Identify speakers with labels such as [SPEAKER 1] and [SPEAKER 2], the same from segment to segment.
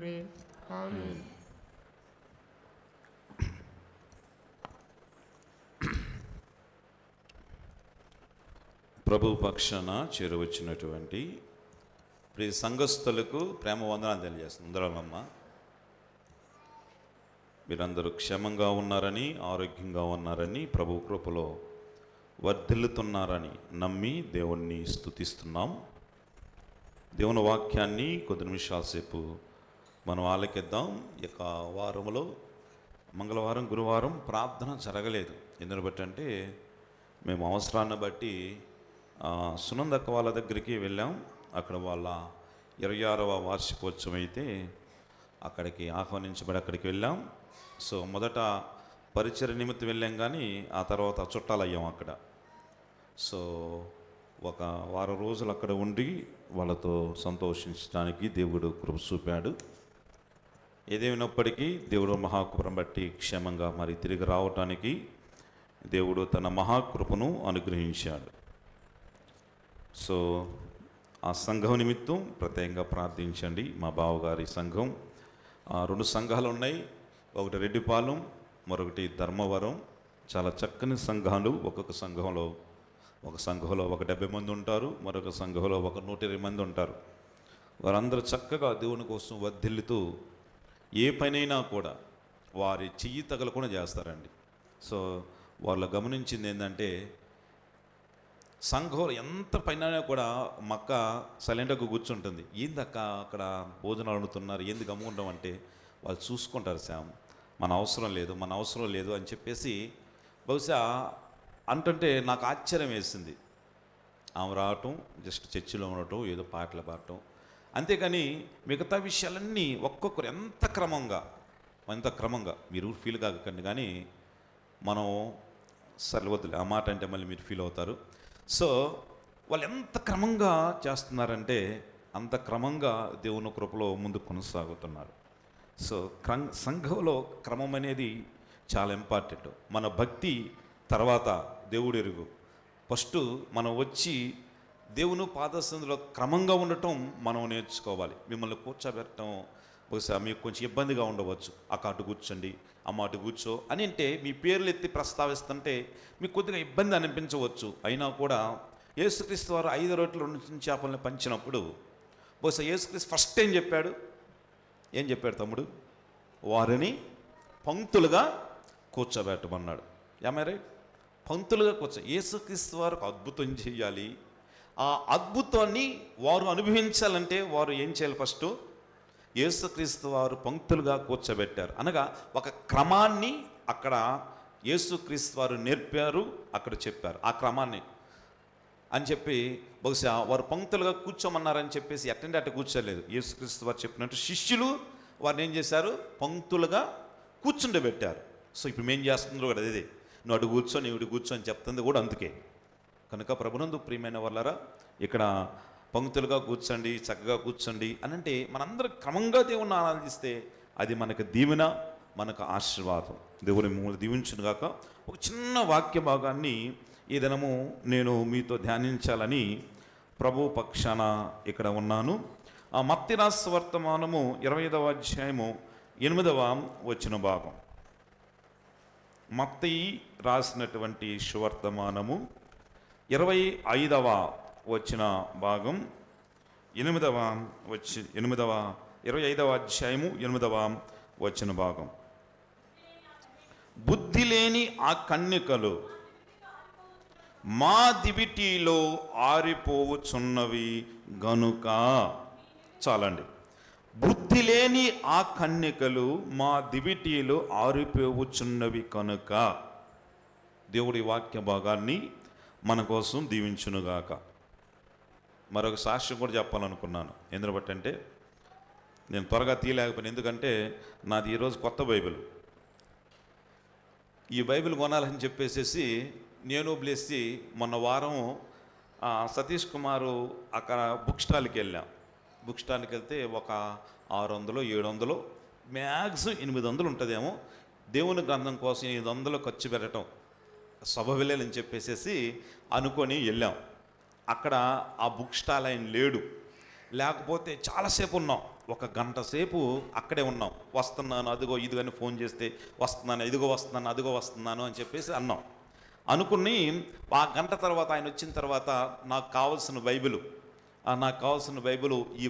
[SPEAKER 1] తండ్రి. ఆమేన్.
[SPEAKER 2] ప్రభు పక్షాన చేరువచ్చినటువంటి ప్రియ సంఘస్థులకు ప్రేమ వందనాలు తెలియజేస్తుంది. అందరమ్మ మీరందరూ క్షేమంగా ఉన్నారని, ఆరోగ్యంగా ఉన్నారని, ప్రభు కృపలో వర్ధిల్లుతున్నారని నమ్మి దేవుణ్ణి స్తుతిస్తున్నాం. దేవుని వాక్యాన్ని కొద్ది నిమిషాల సేపు మనం ఆలకిద్దాం. ఇక వారంలో మంగళవారం, గురువారం ప్రార్థన జరగలేదు. ఎందుని బట్టి అంటే మేము అవసరాన్ని బట్టి సునందక్క వాళ్ళ దగ్గరికి వెళ్ళాం. అక్కడ వాళ్ళ 26వ వార్షికోత్సవం అయితే అక్కడికి ఆహ్వానించబడి అక్కడికి వెళ్ళాం. సో మొదట పరిచయ నిమిత్తం వెళ్ళాం, కానీ ఆ తర్వాత చుట్టాలయ్యాం అక్కడ. సో ఒక వారం రోజులు అక్కడ ఉండి వాళ్ళతో సంతోషించడానికి దేవుడు కృప చూపాడు. ఏదేమైనప్పటికీ దేవుడు మహాకృపను బట్టి క్షేమంగా మరి తిరిగి రావటానికి దేవుడు తన మహాకృపను అనుగ్రహించాడు. సో ఆ సంఘం నిమిత్తం ప్రత్యేకంగా ప్రార్థించండి. మా బావగారి సంఘం 2 సంఘాలు ఉన్నాయి. ఒకటి రెడ్డిపాలెం, మరొకటి ధర్మవరం. చాలా చక్కని సంఘాలు. ఒక్కొక్క సంఘంలో ఒక 70 మంది ఉంటారు, మరొక సంఘంలో ఒక 120 మంది ఉంటారు. వారందరూ చక్కగా దేవుని కోసం వర్ధిల్లుతూ ఏ పనైనా కూడా వారి చెయ్యి తగలకుండా చేస్తారండి. సో వాళ్ళు గమనించింది ఏంటంటే, సంఘంలో ఎంత పైన కూడా మక్క సైలెంట్గా కూర్చుంటుంది. ఏందక్క అక్కడ భోజనాలు వండుతున్నారు, ఏంది గమ్ముకుంటాం అంటే వాళ్ళు చూసుకుంటారు. శామ్ మన అవసరం లేదు అని చెప్పేసి బహుశా అంటుంటే నాకు ఆశ్చర్యం వేసింది. ఆమె రావటం, జస్ట్ చర్చిలో ఉండటం, ఏదో పాటలు పాడటం, అంతేకాని మిగతా విషయాలన్నీ ఒక్కొక్కరు ఎంత క్రమంగా మీరు ఫీల్ కాకండి, కానీ మనం సరే వద్దులే ఆ మాట అంటే మళ్ళీ మీరు ఫీల్ అవుతారు. సో వాళ్ళు ఎంత క్రమంగా చేస్తున్నారంటే అంత క్రమంగా దేవుని కృపలో ముందు కొనసాగుతున్నారు. సో సంఘంలో క్రమం అనేది చాలా ఇంపార్టెంట్. మన భక్తి తర్వాత దేవుడు ఎరుగు. ఫస్ట్ మనం వచ్చి దేవుని పాదసందులో క్రమంగా ఉండటం మనం నేర్చుకోవాలి. మిమ్మల్ని కూర్చోబెట్టడం బహుశా మీకు కొంచెం ఇబ్బందిగా ఉండవచ్చు. అటు కూర్చోండి, అటు కూర్చో అని అంటే మీ పేర్లు ఎత్తి ప్రస్తావిస్తుంటే మీకు కొద్దిగా ఇబ్బంది అనిపించవచ్చు. అయినా కూడా యేసుక్రీస్తు వారు 5 రొట్టెలు 2 చేపలను పంచినప్పుడు బహుశా యేసుక్రీస్తు ఫస్ట్ ఏం చెప్పాడు తమ్ముడు? వారిని పంక్తులుగా కూర్చోబెట్టమన్నాడు. రైట్? పంక్తులుగా యేసుక్రీస్తు వారు అద్భుతం చేయాలి. ఆ అద్భుతాన్ని వారు అనుభవించాలంటే వారు ఏం చేయాలి? ఫస్ట్ యేసుక్రీస్తు వారు పంక్తులుగా కూర్చోబెట్టారు. అనగా ఒక క్రమాన్ని అక్కడ యేసుక్రీస్తు వారు నేర్పారు, అక్కడ చెప్పారు ఆ క్రమాన్ని అని చెప్పి. బహుశా వారు పంక్తులుగా కూర్చోమన్నారని చెప్పేసి అటు కూర్చోలేదు. యేసుక్రీస్తు వారు చెప్పినట్టు శిష్యులు వారిని ఏం చేశారు? పంక్తులుగా కూర్చుండబెట్టారు. సో ఇప్పుడు మేము చేస్తుందో కూడా అదే, నువ్వు అటు కూర్చో, నువ్వు ఇటు కూర్చో అని చెప్తుంది కూడా అందుకే. కనుక ప్రభునందు ప్రియమైన వాళ్ళారా, ఇక్కడ పంక్తులుగా కూర్చోండి, చక్కగా కూర్చోండి అని అంటే మనందరం క్రమంగా దేవుణ్ణి ఆరాధిస్తే అది మనకు దీవెన, మనకు ఆశీర్వాదం. దేవుని మిమ్మల్ని దీవించునుగాక. ఒక చిన్న వాక్య భాగాన్ని ఈ దినము నేను మీతో ధ్యానించాలని ప్రభు పక్షాన ఇక్కడ ఉన్నాను. ఆ మత్తయి రాసిన వర్తమానము 25వ అధ్యాయము 8వ వచన భాగం. మత్తయి రాసినటువంటి సువర్తమానము 25వ వచన భాగం 25వ అధ్యాయము 8వ వచన భాగం. బుద్ధి లేని ఆ కన్యకలు మా దివిటీలో ఆరిపోవుచున్నవి గనుక. చాలండి. బుద్ధి లేని ఆ కన్యకలు మా దివిటీలో ఆరిపోవుచున్నవి కనుక. దేవుడి వాక్య భాగాన్ని మన కోసం దీవించునుగాక. మరొక సాక్ష్యం కూడా చెప్పాలనుకున్నాను. ఎందుకు బట్టి అంటే నేను త్వరగా తీయలేకపోయాను. ఎందుకంటే నాది ఈరోజు కొత్త బైబిల్. ఈ బైబిల్ కొనాలని చెప్పేసి నేను బ్లెస్సి మొన్న వారం సతీష్ కుమారు అక్కడ బుక్ స్టాల్కి వెళ్ళాం. బుక్ స్టాల్కి వెళ్తే ఒక 600 700 మ్యాక్సిమం 800 ఉంటుందేమో. దేవుని గ్రంథం కోసం 800 ఖర్చు పెట్టడం సభ వెళ్ళాలని చెప్పేసి అనుకొని వెళ్ళాం. అక్కడ ఆ బుక్ స్టాల్ ఆయన లేడు. లేకపోతే చాలాసేపు ఉన్నాం. ఒక గంట సేపు అక్కడే ఉన్నాం. వస్తున్నాను, అదిగో ఇదిగని ఫోన్ చేస్తే వస్తున్నాను, ఇదిగో వస్తున్నాను, అదిగో వస్తున్నాను అని చెప్పేసి అన్నాం. అనుకుని ఆ గంట తర్వాత ఆయన వచ్చిన తర్వాత నాకు కావాల్సిన బైబిలు ఈ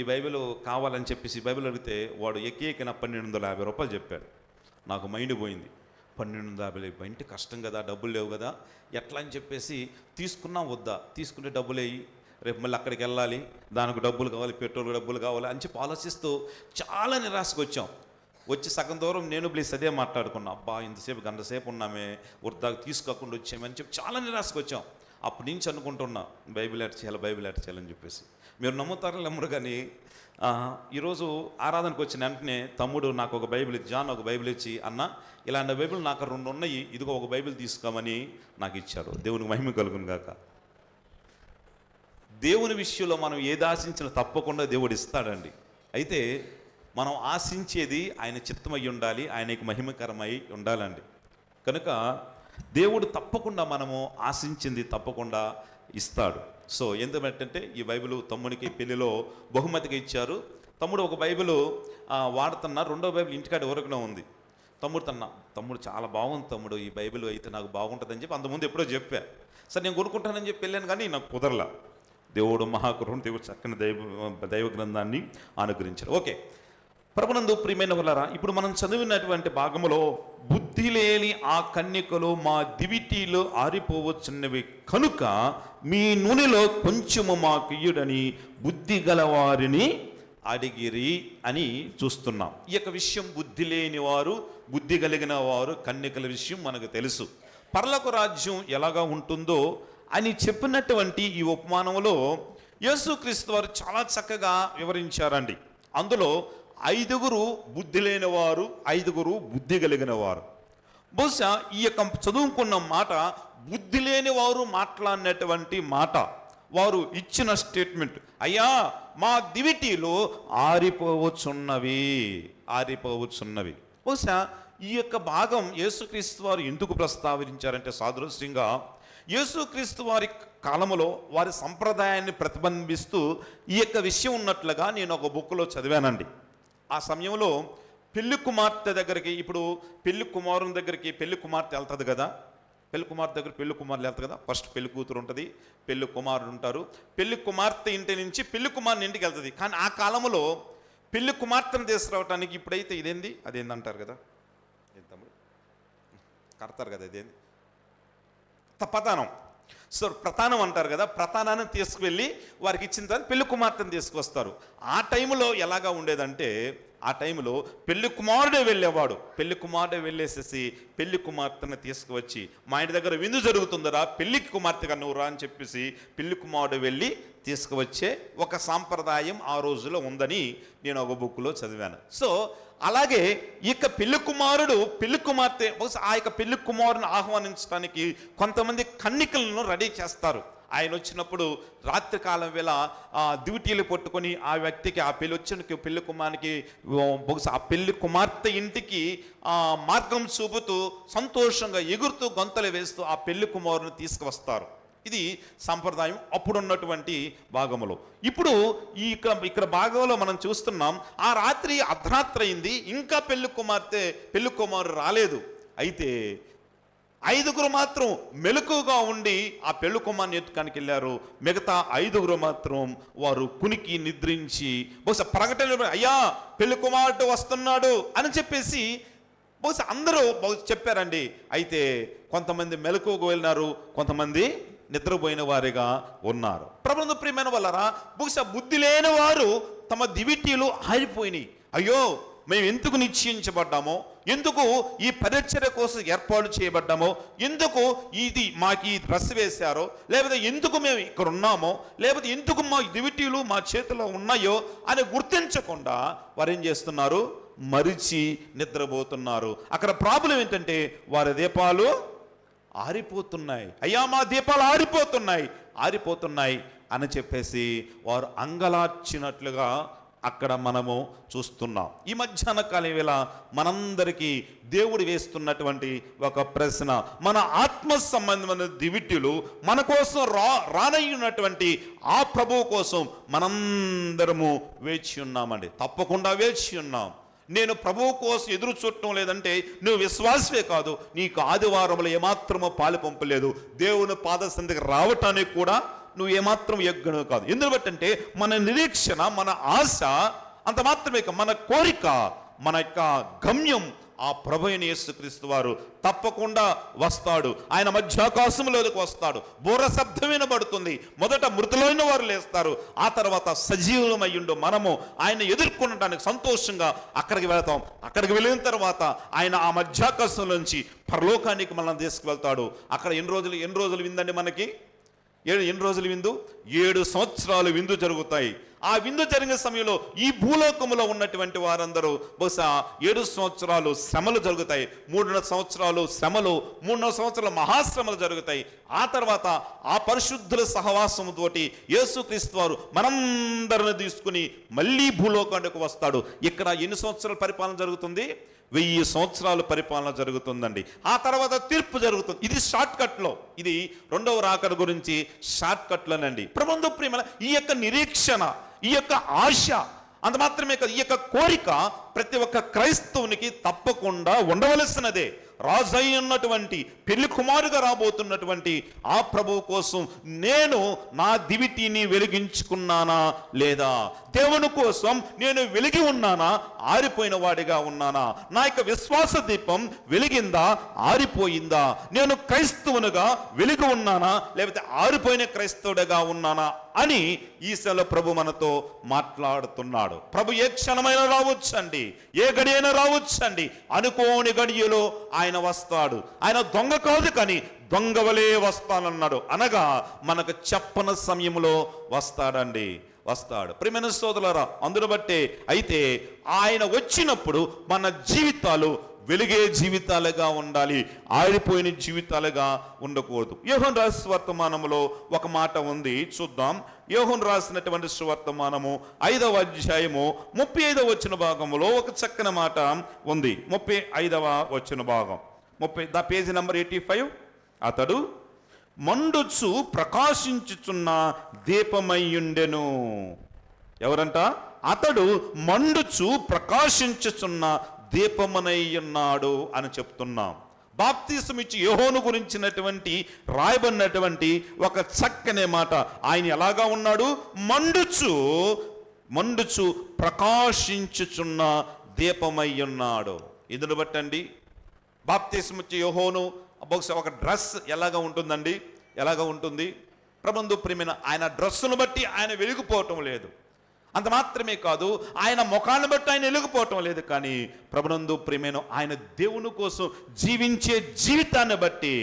[SPEAKER 2] బైబిలు కావాలని చెప్పేసి బైబిల్ అడిగితే వాడు ఎక్కిన 1250 రూపాయలు చెప్పాడు. నాకు మైండ్ పోయింది. 1250 ఇంటి కష్టం కదా, డబ్బులు లేవు కదా, ఎట్లా అని చెప్పేసి తీసుకున్నాం. వద్దా, తీసుకుంటే డబ్బులు అయ్యి రేపు మళ్ళీ అక్కడికి వెళ్ళాలి, దానికి డబ్బులు కావాలి, పెట్రోల్ డబ్బులు కావాలి అని చెప్పి ఆలోచిస్తూ చాలా నిరాశకు వచ్చాం. వచ్చి సగం దూరం నేను ప్లీజ్ అదే మాట్లాడుకున్నా, అబ్బా ఇంతసేపు గంట సేపు ఉన్నామే, వృద్ధాకు తీసుకోకుండా వచ్చామని చెప్పి చాలా నిరాశకు వచ్చాం. అప్పటి నుంచి అనుకుంటున్నా బైబిల్ యాడ్ చేయాలని చెప్పేసి. మీరు నమ్ముతారో నమ్మరు కానీ ఈరోజు ఆరాధనకు వచ్చిన వెంటనే తమ్ముడు నాకు ఒక బైబిల్ జాన్ ఒక బైబిల్ ఇచ్చి, అన్న ఇలాంటి బైబిల్ నాకు 2 ఉన్నాయి, ఇదిగో ఒక బైబిల్ తీసుకోమని నాకు ఇచ్చాడు. దేవునికి మహిమ కలుగును గాక. దేవుని విషయంలో మనం ఏది ఆశించినా తప్పకుండా దేవుడు ఇస్తాడండి. అయితే మనం ఆశించేది ఆయన చిత్తమై ఉండాలి, ఆయనకి మహిమకరమై ఉండాలండి. కనుక దేవుడు తప్పకుండా మనము ఆశించింది తప్పకుండా ఇస్తాడు. సో ఎందుకంటే ఈ బైబిల్ తమ్మునికి పెళ్లిలో బహుమతిగా ఇచ్చారు. తమ్ముడు ఒక బైబిల్ వాడుతున్నా, 2వ బైబిల్ ఇంటికాడ ఎవరికైనా ఉంది. తమ్ముడు చాలా బాగుంది తమ్ముడు, ఈ బైబిల్ అయితే నాకు బాగుంటుందని చెప్పి అంతకుముందు ఎప్పుడో చెప్పా. సరే నేను కొనుక్కుంటానని చెప్పి వెళ్ళాను, కానీ నాకు కుదరలా. దేవుడు మహాకరుణ, దేవుడు చక్కని దైవ గ్రంథాన్ని అనుగ్రహించాడు. ఓకే, ప్రభునందు ప్రియమైన వాళ్ళారా, ఇప్పుడు మనం చదివినటువంటి భాగములో బుద్ధి లేని ఆ కన్యకలు మా దివిటీలో ఆరిపోవచ్చున్నవి కనుక మీ నూనెలో కొంచెము మాకు ఇయ్యుడని బుద్ధి గలవారిని అడిగిరి అని చూస్తున్నాం. ఈ యొక్క విషయం బుద్ధి లేని వారు, బుద్ధి కలిగిన వారు కన్యకల విషయం మనకు తెలుసు. పరలోక రాజ్యం ఎలాగా ఉంటుందో అని చెప్పినటువంటి ఈ ఉపమానంలో యేసుక్రీస్తు వారు చాలా చక్కగా వివరించారండి. అందులో 5 బుద్ధి లేని వారు, 5 బుద్ధి కలిగిన వారు. బహుశా ఈ యొక్క చదువుకున్న మాట బుద్ధి లేని వారు మాట్లాడినటువంటి మాట, వారు ఇచ్చిన స్టేట్మెంట్, అయ్యా మా దివిటీలో ఆరిపోవచ్చున్నవి. బహుశా ఈ యొక్క భాగం యేసుక్రీస్తు వారు ఎందుకు ప్రస్తావించారంటే సాదృశ్యంగా యేసుక్రీస్తు వారి కాలంలో వారి సంప్రదాయాన్ని ప్రతిబింబిస్తూ ఈ యొక్క విషయం ఉన్నట్లుగా నేను ఒక బుక్లో చదివానండి. ఆ సమయంలో పెళ్లి కుమార్తె దగ్గరికి, ఇప్పుడు పెళ్లి కుమారుని దగ్గరికి పెళ్లి కుమార్తె వెళ్తుంది కదా, పెళ్లి కుమార్తె దగ్గర పెళ్లి కుమారులు వెళ్తుంది కదా. ఫస్ట్ పెళ్లి కూతురు ఉంటుంది, పెళ్లి కుమారుడు ఉంటారు. పెళ్లి కుమార్తె ఇంటి నుంచి పెళ్లి కుమారుని ఇంటికి వెళ్తుంది. కానీ ఆ కాలంలో పెళ్లి కుమార్తెను తీసుకురావటానికి ఇప్పుడైతే అదేందంటారు కదా, తమ్ముడు కడతారు కదా, ఇదేంది ప్రతానం. సో ప్రతానం అంటారు కదా, ప్రతానాన్ని తీసుకువెళ్ళి వారికి ఇచ్చిన తర్వాత పెళ్లి కుమార్తెను తీసుకొస్తారు. ఆ టైంలో ఎలాగా ఉండేదంటే, ఆ టైంలో పెళ్లి కుమారుడే వెళ్ళేవాడు. పెళ్లి కుమారుడే వెళ్ళేసేసి పెళ్లి కుమార్తెను తీసుకువచ్చి, మా ఇంటి దగ్గర విందు జరుగుతుందరా, పెళ్లికి కుమార్తెగా నువ్వు రా అని చెప్పేసి పెళ్లి కుమారుడు వెళ్ళి తీసుకువచ్చే ఒక సాంప్రదాయం ఆ రోజులో ఉందని నేను ఒక బుక్లో చదివాను. సో అలాగే ఇక పెళ్లి కుమారుడు పెళ్లి కుమార్తె, బహుశా ఆ యొక్క పెళ్లి కుమారుని ఆహ్వానించడానికి కొంతమంది కన్నికలను రెడీ చేస్తారు. ఆయన వచ్చినప్పుడు రాత్రి కాలం వేళ డ్యూటీలు పట్టుకొని ఆ వ్యక్తికి, ఆ పెళ్లి కుమారునికి, బహుశా ఆ పెళ్లి కుమార్తె ఇంటికి మార్గం చూపుతూ సంతోషంగా ఎగురుతూ గొంతలు వేస్తూ ఆ పెళ్లి కుమారుని తీసుకువస్తారు. ఇది సంప్రదాయం అప్పుడున్నటువంటి భాగంలో. ఇప్పుడు ఇక్కడ భాగంలో మనం చూస్తున్నాం, ఆ రాత్రి అర్ధరాత్రి అయింది, ఇంకా పెళ్లి కుమారు రాలేదు. అయితే 5 మాత్రం మెలకుగా ఉండి ఆ పెళ్లి కుమారుని ఎత్తుకానికి వెళ్ళారు. మిగతా 5 మాత్రం వారు కునికి నిద్రించి, బహుశా ప్రకటన, అయ్యా పెళ్లి కుమారుడు వస్తున్నాడు అని చెప్పేసి బహుశా అందరూ చెప్పారండి. అయితే కొంతమంది మెలకుగా వెళ్ళినారు, కొంతమంది నిద్రపోయిన వారిగా ఉన్నారు. ప్రభునందు ప్రియమైన వాళ్ళారా, బహుశా బుద్ధి లేని వారు తమ దివిటీలు ఆరిపోయినాయి. అయ్యో మేము ఎందుకు నిశ్చయించబడ్డామో, ఎందుకు ఈ పరిచర్య కోసం ఏర్పాటు చేయబడ్డామో, ఎందుకు మాకు ఈ డ్రెస్ వేశారో, లేకపోతే ఎందుకు మేము ఇక్కడ ఉన్నామో, లేకపోతే ఎందుకు మా దివిటీలు మా చేతిలో ఉన్నాయో అని గుర్తించకుండా వారు ఏం చేస్తున్నారు, మరిచి నిద్రపోతున్నారు. అక్కడ ప్రాబ్లం ఏంటంటే వారి దీపాలు ఆరిపోతున్నాయి. అయ్యా మా దీపాలు ఆరిపోతున్నాయి అని చెప్పేసి వారు అంగలార్చినట్లుగా అక్కడ మనము చూస్తున్నాం. ఈ మధ్యాహ్న కాలం వేళ మనందరికీ దేవుడు వేస్తున్నటువంటి ఒక ప్రశ్న, మన ఆత్మ సంబంధమైన దివిటీలు మన కోసం రానయ్యున్నటువంటి ఆ ప్రభువు కోసం మనందరము వేచి ఉన్నామండి. తప్పకుండా వేచి ఉన్నాం. నేను ప్రభువు కోసం ఎదురు చూడటం లేదంటే నువ్వు విశ్వాసమే కాదు, నీకు ఆదివారంలో ఏమాత్రమో పాలు పంపలేదు, దేవుని పాదసన్నిధికి రావటానికి కూడా నువ్వు ఏమాత్రం యజ్ఞను కాదు. ఎందుకు బట్టంటే మన నిరీక్షణ, మన ఆశ అంత మాత్రమే, మన కోరిక, మన యొక్క గమ్యం ఆ ప్రభు అయిన యేసుక్రీస్తు వారు తప్పకుండా వస్తాడు. ఆయన మధ్యాకాశంలోకి వస్తాడు. బోర శబ్దం వినబడుతుంది. మొదట మృతులైన వారు లేస్తారు, ఆ తర్వాత సజీవులమయ్యుండు మనము ఆయన ఎదుర్కొనడానికి సంతోషంగా అక్కడికి వెళతాం. అక్కడికి వెళ్ళిన తర్వాత ఆయన ఆ మధ్యాకాశం నుంచి పరలోకానికి మనల్ని తీసుకువెళ్తాడు. అక్కడ ఎన్ని రోజులు విందండి మనకి? ఎన్ని రోజులు విందు? 7 సంవత్సరాలు విందు జరుగుతాయి. ఆ విందు జరిగిన సమయంలో ఈ భూలోకములో ఉన్నటువంటి వారందరూ బహుశా 7 సంవత్సరాలు శ్రమలు జరుగుతాయి, 3 సంవత్సరాలు శ్రమలు, 3 సంవత్సరాలు మహాశ్రమలు జరుగుతాయి. ఆ తర్వాత ఆ పరిశుద్ధుల సహవాసముతోటి యేసుక్రీస్తు వారు మనందరిని తీసుకుని మళ్ళీ భూలోకానికి వస్తాడు. ఇక్కడ ఎన్ని సంవత్సరాల పరిపాలన జరుగుతుంది? 1000 సంవత్సరాలు పరిపాలన జరుగుతుందండి. ఆ తర్వాత తీర్పు జరుగుతుంది. ఇది షార్ట్ కట్లో, ఇది రెండవ రాకడ గురించి షార్ట్ కట్లోనండి. ప్రభువు ప్రేమ, ఈ యొక్క నిరీక్షణ, ఈ యొక్క ఆశ, అంత మాత్రమే కాదు, ఈ యొక్క కోరిక ప్రతి ఒక్క క్రైస్తవునికి తప్పకుండా ఉండవలసినదే. రాజు ఉన్నటువంటి, పెళ్లి కుమారుగా రాబోతున్నటువంటి ఆ ప్రభువు కోసం నేను నా దివిటీని వెలిగించుకున్నానా లేదా? దేవుని కోసం నేను వెలిగి ఉన్నానా, ఆరిపోయిన వాడిగా ఉన్నానా? నా యొక్క విశ్వాస దీపం వెలిగిందా, ఆరిపోయిందా? నేను క్రైస్తవునిగా వెలిగి ఉన్నానా, లేకపోతే ఆరిపోయిన క్రైస్తవుడిగా ఉన్నానా అని ఈ సెల ప్రభు మనతో మాట్లాడుతున్నాడు. ప్రభు ఏ క్షణమైనా రావచ్చండి, ఏ గడి అయినా రావచ్చండి. అనుకోని గడియలో ఆయన వస్తాడు. ఆయన దొంగ కాదు, కానీ దొంగ వలే వస్తానన్నాడు. అనగా మనకు చెప్పని సమయంలో వస్తాడండి, వస్తాడు. ప్రియమైన సోదరులారా, అందును బట్టే అయితే ఆయన వచ్చినప్పుడు మన జీవితాలు వెలిగే జీవితాలుగా ఉండాలి, ఆరిపోయిన జీవితాలుగా ఉండకూడదు. యోహాను రాసిన సువర్తమానములో ఒక మాట ఉంది, చూద్దాం. యోహాను రాసినటువంటి సువర్తమానము 5వ అధ్యాయము 35వ వచన భాగములో ఒక చక్కని మాట ఉంది. 35వ వచన భాగం, పేజీ నంబర్ 85. అతడు మండుచు ప్రకాశించుచున్న దీపమయ్యుండెను. ఎవరంట? అతడు మండుచు ప్రకాశించుచున్న దీపమనై ఉన్నాడు అని చెప్తున్నాం. బాప్తిసం ఇచ్చి యోహాను గురించినటువంటి రాయబడినటువంటి ఒక చక్కనే మాట. ఆయన ఎలాగా ఉన్నాడు? మండుచు ప్రకాశించుచున్న దీపమై ఉన్నాడు. ఇందును బట్టండి, బాప్తిసం ఇచ్చి యోహాను బహుశా ఒక డ్రెస్ ఎలాగా ఉంటుందండి, ఎలాగా ఉంటుంది? ప్రభువు ప్రియమైన ఆయన డ్రెస్సును బట్టి ఆయన వెలిగిపోవటం లేదు. అంత మాత్రమే కాదు, ఆయన ముఖాన్ని బట్టి ఆయన వెలిగిపోవటం లేదు. కానీ ప్రభునందు ప్రియమైన ఆయన దేవుని కోసం జీవించే జీవితాన్ని బట్టి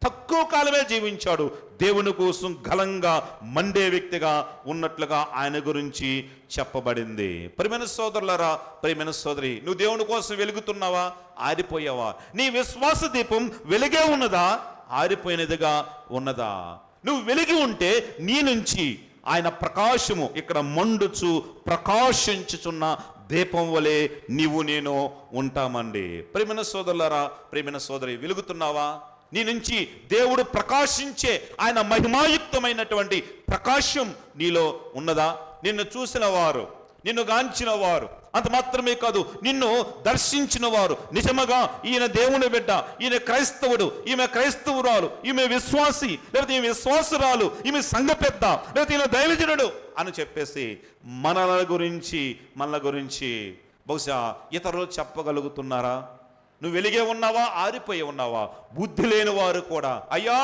[SPEAKER 2] తక్కువ కాలమే జీవించాడు. దేవుని కోసం ఘనంగా మండే వ్యక్తిగా ఉన్నట్లుగా ఆయన గురించి చెప్పబడింది. ప్రియమైన సోదరులారా, ప్రియమైన సోదరి, నువ్వు దేవుని కోసం వెలుగుతున్నావా, ఆరిపోయావా? నీ విశ్వాస దీపం వెలిగే ఉన్నదా, ఆరిపోయినదిగా ఉన్నదా? నువ్వు వెలిగి ఉంటే నీ నుంచి ఆయన ప్రకాశము ఇక్కడ మండుచు ప్రకాశించుచున్న దీపం వలె నీవు నేను ఉంటామండి. ప్రియమైన సోదరులారా, ప్రియమైన సోదరి, వెలుగుతున్నావా? నీ నుంచి దేవుడు ప్రకాశించే ఆయన మహిమాయుక్తమైనటువంటి ప్రకాశం నీలో ఉన్నదా? నిన్ను చూసిన వారు, నిన్ను గాంచిన వారు, అంత మాత్రమే కాదు, నిన్ను దర్శించిన వారు నిజముగా ఈయన దేవుని బిడ్డ, ఈయన క్రైస్తవుడు, ఈమె క్రైస్తవురాలు, ఈమె విశ్వాసి, లేకపోతే ఈమె విశ్వాసురాలు, ఈమె సంఘ పెద్ద, లేకపోతే ఈయన దైవజనుడు అని చెప్పేసి మనల గురించి బహుశా ఇతరులు చెప్పగలుగుతున్నారా? నువ్వు వెలిగే ఉన్నావా, ఆరిపోయి ఉన్నావా? బుద్ధి లేని వారు కూడా, అయ్యా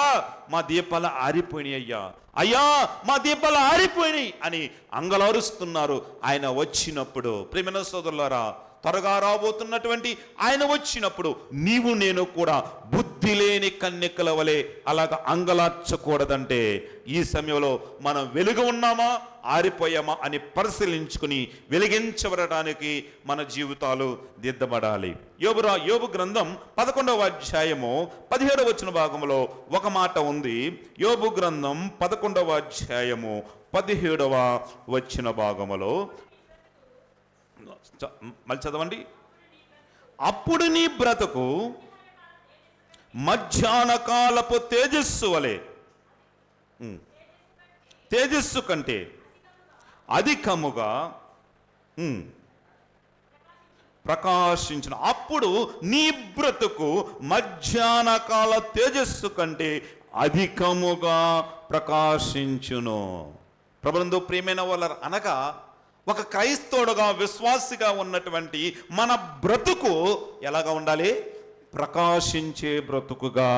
[SPEAKER 2] మా దీపాలు ఆరిపోయినాయి, అయ్యా మా దీపాలు ఆరిపోయినాయి అని అంగలారుస్తున్నారు ఆయన వచ్చినప్పుడు. ప్రియమైన సోదరులారా, త్వరగా రాబోతున్నటువంటి ఆయన వచ్చినప్పుడు నీవు నేను కూడా బుద్ధి లేని కన్యకల వలె అలాగ అంగలార్చకూడదంటే ఈ సమయంలో మనం వెలుగు ఉన్నామా, ఆరిపోయామా అని పరిశీలించుకుని వెలిగించబడటానికి మన జీవితాలు దిద్దబడాలి. యోబు గ్రంథం 11వ అధ్యాయము 17వ వచన భాగంలో ఒక మాట ఉంది. యోబు గ్రంథం 11వ అధ్యాయము 17వ వచన భాగములో మళ్ళీ చదవండి. అప్పుడు నీ బ్రతుకు మధ్యాహ్న కాలపు తేజస్సు వలె, తేజస్సు కంటే అధికముగా ప్రకాశించిన. అప్పుడు నీ బ్రతుకు మధ్యాహ్న కాల తేజస్సు కంటే అధికముగా ప్రకాశించును. ప్రభునందు ప్రియమైన వాళ్ళ అనగా ఒక క్రైస్తవుడుగా విశ్వాసిగా ఉన్నటువంటి మన బ్రతుకు ఎలాగా ఉండాలి? ప్రకాశించే బ్రతుకుగా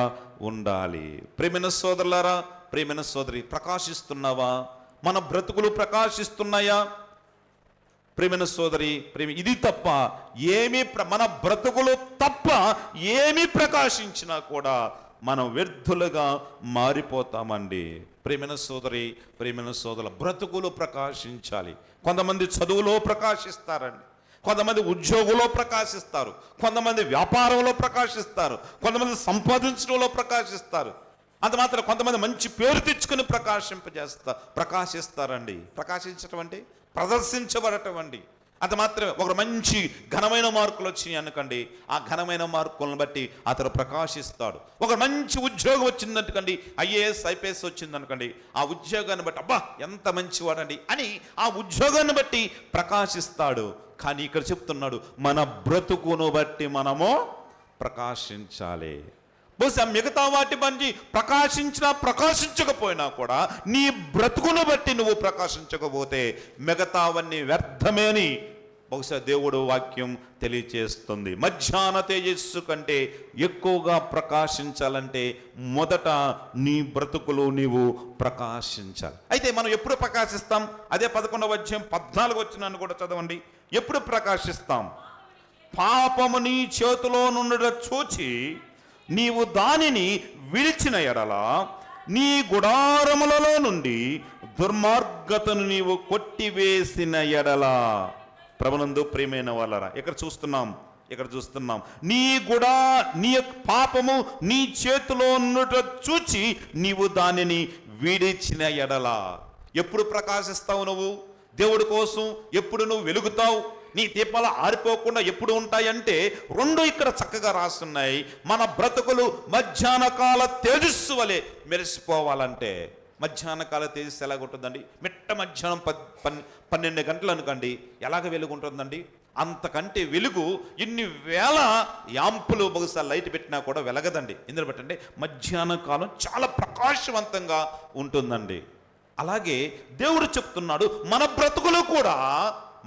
[SPEAKER 2] ఉండాలి. ప్రియమైన సోదరులారా, ప్రియమైన సోదరి, ప్రకాశిస్తున్నావా? మన బ్రతుకులు ప్రకాశిస్తున్నాయా? ప్రియమైన సోదరి, ఇది తప్ప ఏమీ మన బ్రతుకులు తప్ప ఏమీ ప్రకాశించినా కూడా మనం వ్యర్థులుగా మారిపోతామండి. ప్రియమైన సోదరి, ప్రియమైన సోదరుల, బ్రతుకులు ప్రకాశించాలి. కొంతమంది చదువులో ప్రకాశిస్తారండి, కొంతమంది ఉద్యోగంలో ప్రకాశిస్తారు, కొంతమంది వ్యాపారంలో ప్రకాశిస్తారు, కొంతమంది సంపాదించడంలో ప్రకాశిస్తారు. అంత మాత్రం కొంతమంది మంచి పేరు తెచ్చుకుని ప్రకాశిస్తారండి. ప్రకాశించటం అంటే ప్రదర్శించబడటం అండి. అంత మాత్రమే. ఒకరు మంచి ఘనమైన మార్కులు వచ్చినాయి అనుకోండి, ఆ ఘనమైన మార్కులను బట్టి అతను ప్రకాశిస్తాడు. ఒక మంచి ఉద్యోగం వచ్చిందనుకోండి, IAS IPS వచ్చింది అనుకోండి, ఆ ఉద్యోగాన్ని బట్టి అబ్బా ఎంత మంచివాడండి అని ఆ ఉద్యోగాన్ని బట్టి ప్రకాశిస్తాడు. కానీ ఇక్కడ చెప్తున్నాడు, మన బ్రతుకును బట్టి మనము ప్రకాశించాలి. బహుశా మిగతా వాటి మంచి ప్రకాశించినా ప్రకాశించకపోయినా కూడా నీ బ్రతుకును బట్టి నువ్వు ప్రకాశించకపోతే మిగతావన్నీ వ్యర్థమే అని బహుశా దేవుడు వాక్యం తెలియచేస్తుంది. మధ్యాహ్న తేజస్సు కంటే ఎక్కువగా ప్రకాశించాలంటే మొదట నీ బ్రతుకులు నీవు ప్రకాశించాలి. అయితే మనం ఎప్పుడు ప్రకాశిస్తాం? అదే 11వ అధ్యాయం 14 వచనాన్ని కూడా చదవండి. ఎప్పుడు ప్రకాశిస్తాం? పాపము నీ చేతిలో నుండి చూచి నీవు దానిని విడిచిన ఎడల నీ గుడారములలో నుండి దుర్మార్గతను నీవు కొట్టివేసిన ఎడల. ప్రభునందు ప్రియమైన వాళ్ళరా, ఇక్కడ చూస్తున్నాం నీ పాపము నీ చేతిలో ఉన్నట చూచి నీవు దానిని విడిచిన ఎడల. ఎప్పుడు ప్రకాశిస్తావు నువ్వు దేవుడి కోసం? ఎప్పుడు నువ్వు వెలుగుతావు? నీ దీపాలు ఆరిపోకుండా ఎప్పుడు ఉంటాయంటే 2 ఇక్కడ చక్కగా రాస్తున్నాయి. మన బ్రతుకులు మధ్యాహ్న కాల తేజస్సు వలె మెరిసిపోవాలంటే మధ్యాహ్న కాల తేజస్సు ఎలాగుంటుందండి? మిట్ట మధ్యాహ్నం 12 గంటలు అనుకోండి, ఎలాగ వెలుగుంటుందండి? అంతకంటే వెలుగు ఇన్ని వేల యాంపులు బహుశా లైట్ పెట్టినా కూడా వెలగదండి. ఎందుకు పెట్టండి? మధ్యాహ్న కాలం చాలా ప్రకాశవంతంగా ఉంటుందండి. అలాగే దేవుడు చెప్తున్నాడు, మన బ్రతుకులు కూడా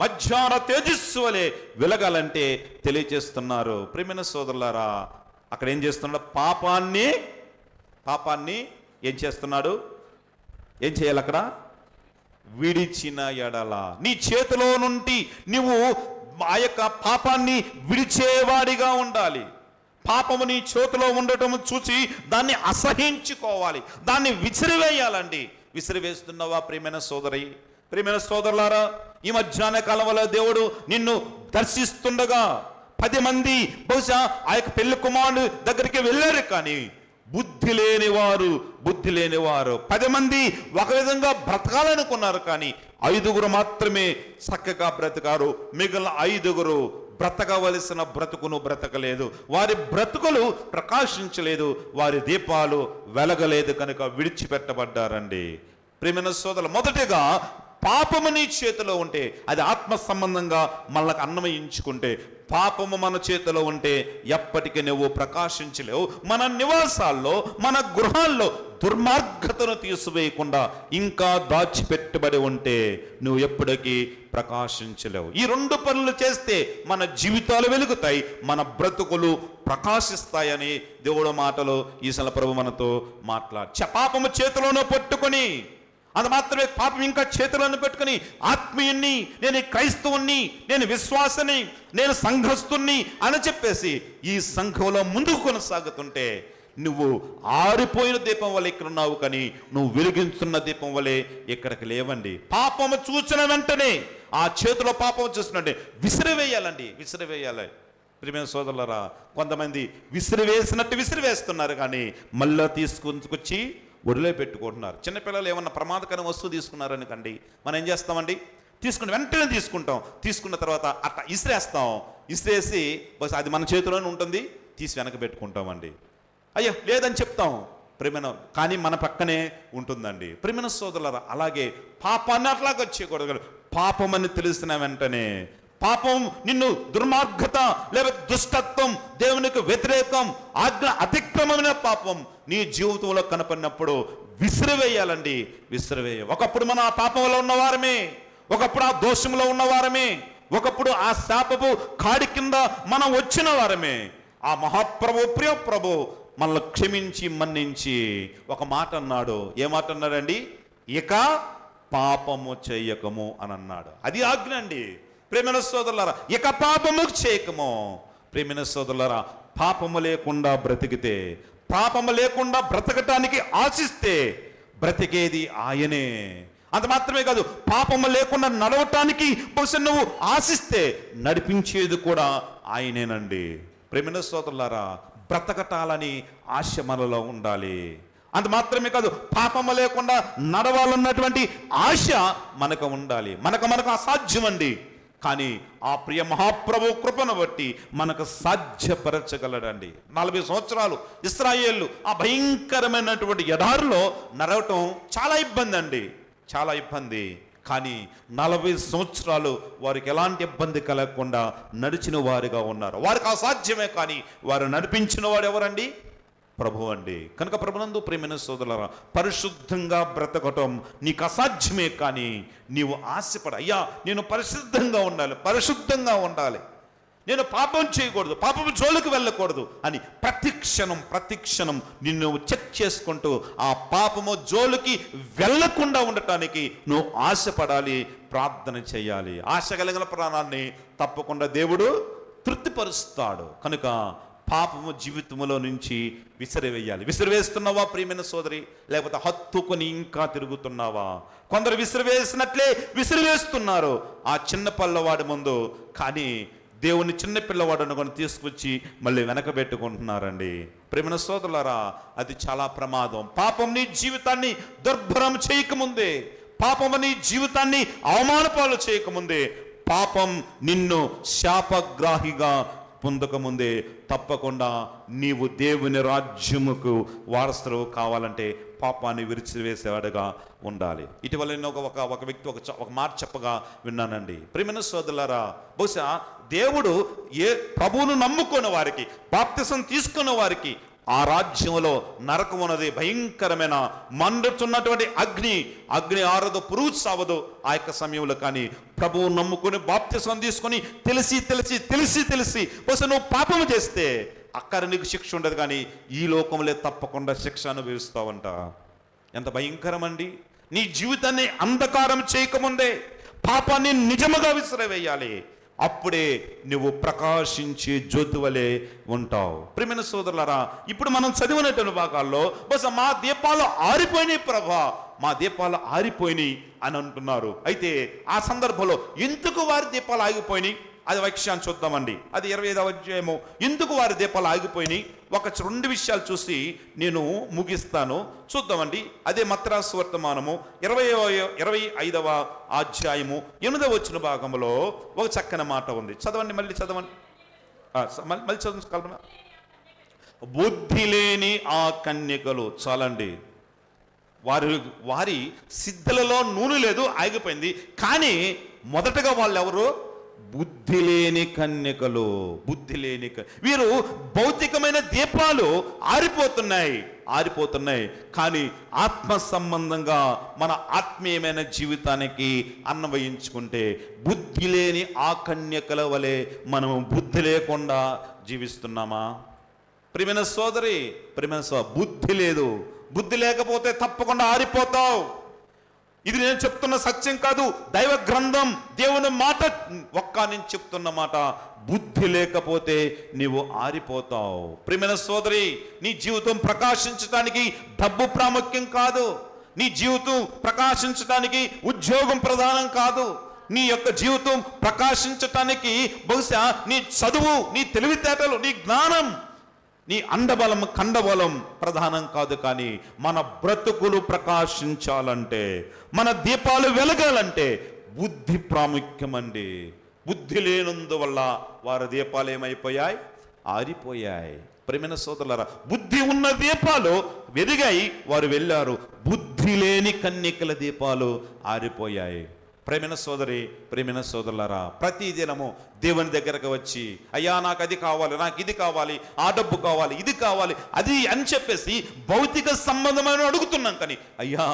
[SPEAKER 2] మధ్యాహ్న తేజస్సు వలె వెలగాలంటే తెలియజేస్తున్నారు. ప్రియమైన సోదరులారా, అక్కడ ఏం చేస్తున్నాడు? పాపాన్ని ఏం చేస్తున్నాడు? ఏం చేయాలి అక్కడ? విడిచిన ఎడల. నీ చేతిలో నుండి నువ్వు ఆ యొక్క పాపాన్ని విడిచేవాడిగా ఉండాలి. పాపము నీ చేతిలో ఉండటం చూసి దాన్ని అసహించుకోవాలి, దాన్ని విసిరివేయాలండి. విసిరివేస్తున్నావా ప్రియమైన సోదరి, ప్రియమైన సోదరులారా? ఈ మధ్యాహ్న కాలంలో దేవుడు నిన్ను దర్శిస్తుండగా 10 మంది బహుశా ఆ యొక్క పెళ్లి కుమారుడు దగ్గరికి వెళ్ళారు, కానీ బుద్ధి లేనివారు 10 మంది ఒక విధంగా బ్రతకాలనుకున్నారు, కానీ 5 మాత్రమే చక్కగా బ్రతకారు. మిగిలిన 5 బ్రతకవలసిన బ్రతుకును బ్రతకలేదు. వారి బ్రతుకులు ప్రకాశించలేదు, వారి దీపాలు వెలగలేదు, కనుక విడిచిపెట్టబడ్డారండి. ప్రియమైన సోదరులు, మొదటిగా పాపము నీ చేతిలో ఉంటే, అది ఆత్మ సంబంధంగా మనకు అన్వయించుకుంటే, పాపము మన చేతిలో ఉంటే ఎప్పటికీ నువ్వు ప్రకాశించలేవు. మన నివాసాల్లో, మన గృహాల్లో దుర్మార్గతను తీసివేయకుండా ఇంకా దాచిపెట్టబడి ఉంటే నువ్వు ఎప్పటికీ ప్రకాశించలేవు. ఈ 2 పనులు చేస్తే మన జీవితాలు వెలుగుతాయి, మన బ్రతుకులు ప్రకాశిస్తాయని దేవుడు మాటలు ఈసల ప్రభు మనతో పాపము చేతిలోనూ పట్టుకొని, అది మాత్రమే పాపం ఇంకా చేతులను పెట్టుకుని ఆత్మీయుణ్ణి, నేను క్రైస్తవుణ్ణి, నేను విశ్వాసని, నేను సంఘస్థుణ్ణి అని చెప్పేసి ఈ సంఘంలో ముందుకు కొనసాగుతుంటే నువ్వు ఆరిపోయిన దీపం వల్ల ఇక్కడ ఉన్నావు, కానీ నువ్వు వెలిగించున్న దీపం వల్లే ఇక్కడికి లేవండి. పాపము చూసిన వెంటనే, ఆ చేతిలో పాపం చూసినట్టే విసిరివేయాలండి, విసిరివేయాలి. ప్రియమైన సోదరులారా, కొంతమంది విసిరివేసినట్టు విసిరివేస్తున్నారు, కానీ మళ్ళా తీసుకొచ్చి ఒడిలో పెట్టుకుంటున్నారు. చిన్నపిల్లలు ఏమన్నా ప్రమాదకరమైన వస్తువు తీసుకున్నారనుకోండి, మనం ఏం చేస్తామండి? తీసుకుని వెంటనే తీసుకున్న తర్వాత అట్లా ఇసిరేసి బస్ అది మన చేతిలోనే ఉంటుంది, తీసి వెనక పెట్టుకుంటామండి. అయ్యో లేదని చెప్తాం ప్రేమైన, కానీ మన పక్కనే ఉంటుందండి. ప్రేమైన సోదరులారా, అలాగే పాపాన్ని అట్లాగా చేయకూడదు. పాపం అని తెలిసిన వెంటనే, పాపం నిన్ను దుర్మార్గత లేదా దుష్టత్వం, దేవునికి వ్యతిరేకం, ఆజ్ఞ అతిక్రమమైన పాపం నీ జీవితంలో కనపడినప్పుడు విసిరివేయాలండి. ఒకప్పుడు మనం ఆ పాపంలో ఉన్నవారమే, ఒకప్పుడు ఆ దోషంలో ఉన్నవారమే, ఒకప్పుడు ఆ శాపపు కాడి కింద మనం వచ్చిన వారమే. ఆ మహాప్రభు, ప్రియ ప్రభు మనల్ని క్షమించి మన్నించి ఒక మాట అన్నాడు. ఏ మాట అన్నాడండి? ఇక పాపము చేయకము అని అన్నాడు. అది ఆజ్ఞ అండి. ప్రేమైన సోదరులారా, ఇక పాపము చేయకము. ప్రేమైన సోదరులారా, పాపము లేకుండా బ్రతికితే, పాపము లేకుండా బ్రతకటానికి ఆశిస్తే బ్రతికేది ఆయనే. అంత మాత్రమే కాదు, పాపము లేకుండా నడవటానికి బహుశా నువ్వు ఆశిస్తే నడిపించేది కూడా ఆయనేనండి. ప్రేమైన సోదరులారా, బ్రతకటాలని ఆశ మనలో ఉండాలి. అంత మాత్రమే కాదు, పాపము లేకుండా నడవాలన్నటువంటి ఆశ మనకు ఉండాలి. మనకు అసాధ్యమండి, కానీ ఆ ప్రియ మహాప్రభు కృపను బట్టి మనకు సాధ్యపరచగలడండి. 40 సంవత్సరాలు ఇశ్రాయేలు ఆ భయంకరమైనటువంటి ఎడారిలో నడవటం చాలా ఇబ్బంది అండి, చాలా ఇబ్బంది. కానీ 40 సంవత్సరాలు వారికి ఎలాంటి ఇబ్బంది కలగకుండా నడిచిన వారుగా ఉన్నారు. వారికి అసాధ్యమే, కానీ వారు నడిపించిన వాడు ఎవరండి? ప్రభు అండి. కనుక ప్రభునందు ప్రియమైన సోదరులారా, పరిశుద్ధంగా బ్రతకటం నీకు అసాధ్యమే, కానీ నీవు ఆశపడ, అయ్యా నేను పరిశుద్ధంగా ఉండాలి, నేను పాపం చేయకూడదు, పాపం జోలికి వెళ్ళకూడదు అని ప్రతి క్షణం నిన్ను చెక్ చేసుకుంటూ ఆ పాపము జోలికి వెళ్ళకుండా ఉండటానికి నువ్వు ఆశపడాలి, ప్రార్థన చేయాలి. ఆశ కలిగిన ప్రాణాన్ని తప్పకుండా దేవుడు తృప్తిపరుస్తాడు. కనుక పాపము జీవితంలో నుంచి విసిరివేస్తున్నావా ప్రియమైన సోదరి? లేకపోతే హత్తుకొని ఇంకా తిరుగుతున్నావా? కొందరు విసిరివేసినట్లే విసిరివేస్తున్నారు ఆ చిన్న పిల్లవాడి ముందు, కానీ దేవుని చిన్న పిల్లవాడు అనుకొని తీసుకొచ్చి మళ్ళీ వెనకబెట్టుకుంటున్నారండి. ప్రియమైన సోదరులారా, అది చాలా ప్రమాదం. పాపం నీ జీవితాన్ని దుర్భరం చేయకముందే, పాపం నీ జీవితాన్ని అవమానపాలు చేయకముందే, పాపం నిన్ను శాపగ్రాహిగా పొందకముందే తప్పకుండా నీవు దేవుని రాజ్యముకు వారసుడు కావాలంటే పాపాన్ని విరిచివేసేవాడుగా ఉండాలి. ఇటీవల నేను ఒక వ్యక్తి ఒక మాట చెప్పగా విన్నానండి. ప్రియమైన సోదరులారా, బహుశా దేవుడు ప్రభువును నమ్ముకున్న వారికి, బాప్తిసం తీసుకున్న వారికి ఆ రాజ్యంలో నరకం ఉన్నది, భయంకరమైన మండుతున్నటువంటి అగ్ని ఆరదు, పురుగు సావదు ఆ యొక్క సమయంలో. కానీ ప్రభువు నమ్ముకుని బాప్తిసం తీసుకొని తెలిసి బహుశా నువ్వు పాపము చేస్తే అక్కడ నీకు శిక్ష ఉండదు, కానీ ఈ లోకంలో తప్పకుండా శిక్ష అనుభవిస్తావంట. ఎంత భయంకరమండి! నీ జీవితాన్ని అంధకారం చేయకముందే పాపాన్ని నిజముగా విసిరివేయాలి. అప్పుడే నువ్వు ప్రకాశించే జ్యోతి వలె ఉంటావు. ప్రియమైన సోదరులారా, ఇప్పుడు మనం చదివినటువంటి భాగాల్లో బహుశా మా దీపాలు ఆరిపోయినాయి ప్రభా, మా దీపాలు ఆరిపోయినాయి అని అంటున్నారు. అయితే ఆ సందర్భంలో ఎందుకు వారి దీపాలు ఆగిపోయినాయి అది విషయాన్ని చూద్దామండి. అది 25వ అధ్యాయము. ఎందుకు వారి దీపాలు ఆగిపోయినాయి? 2 విషయాలు చూసి నేను ముగిస్తాను. చూద్దామండి. అదే మత్తయి వర్తమానము 25వ అధ్యాయము 8వ వచన భాగంలో ఒక చక్కని మాట ఉంది. మళ్ళీ చదవండి. కల్పన. బుద్ధి లేని ఆ కన్యకలు. చాలండి. వారి సిద్ధలలో నూనె లేదు, ఆగిపోయింది. కానీ మొదటగా వాళ్ళు ఎవరు? బుద్ధి లేని కన్యకలు. వీరు భౌతికమైన దీపాలు ఆరిపోతున్నాయి, కానీ ఆత్మ సంబంధంగా మన ఆత్మీయమైన జీవితానికి అన్వయించుకుంటే బుద్ధి లేని ఆ కన్యకల వలె మనం బుద్ధి లేకుండా జీవిస్తున్నామా? ప్రియమైన సోదరి, బుద్ధి లేదు. బుద్ధి లేకపోతే తప్పకుండా ఆరిపోతావు. ఇది నేను చెప్తున్న సత్యం కాదు, దైవ గ్రంథం, దేవుని మాట, నేను చెప్తున్న మాట. బుద్ధి లేకపోతే నీవు ఆరిపోతావు. ప్రియమైన సోదరి, నీ జీవితం ప్రకాశించడానికి డబ్బు ప్రాముఖ్యం కాదు, నీ జీవితం ప్రకాశించడానికి ఉద్యోగం ప్రధానం కాదు, నీ యొక్క జీవితం ప్రకాశించటానికి బహుశా నీ చదువు, నీ తెలివితేటలు, నీ జ్ఞానం, నీ అండబలం కండబలం ప్రధానం కాదు. కానీ మన బ్రతుకులు ప్రకాశించాలంటే, మన దీపాలు వెలగాలంటే బుద్ధి ప్రాముఖ్యమండి. బుద్ధి లేనందువల్ల వారి దీపాలు ఏమైపోయాయి? ఆరిపోయాయి. ప్రియమైన సోదరులారా, బుద్ధి ఉన్న దీపాలు వెలిగాయి, వారు వెళ్ళారు. బుద్ధి లేని కన్యకల దీపాలు ఆరిపోయాయి. ప్రియమైన సోదరి, ప్రియమైన సోదరులారా, ప్రతి దినము దేవుని దగ్గరకు వచ్చి, అయ్యా నాకు అది కావాలి, నాకు ఇది కావాలి, ఆ డబ్బు కావాలి, ఇది కావాలి, అది అని చెప్పేసి భౌతిక సంబంధమైన అడుగుతున్నాం. కానీ అయ్యా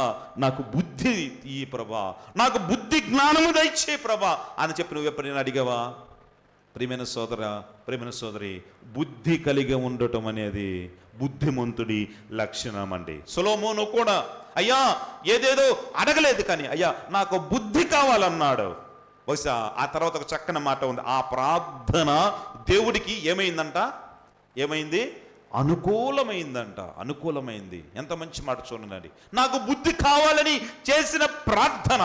[SPEAKER 2] నాకు బుద్ధి ఈ ప్రభా, నాకు బుద్ధి జ్ఞానము దయచే ప్రభా అని చెప్పి నువ్వు ఎప్పుడైనా అడిగావా? ప్రియమైన సోదర, ప్రియమైన సోదరి, బుద్ధి కలిగి ఉండటం అనేది బుద్ధిమంతుడి లక్షణం అండి. సొలొమోను కూడా అయ్యా ఏదేదో అడగలేదు, కానీ అయ్యా నాకు బుద్ధి కావాలన్నాడు. బహుశా ఆ తర్వాత ఒక చక్కని మాట ఉంది. ఆ ప్రార్థన దేవుడికి ఏమైందంట? ఏమైంది? అనుకూలమైందంట. అనుకూలమైంది. ఎంత మంచి మాట చూడండి. నాకు బుద్ధి కావాలని చేసిన ప్రార్థన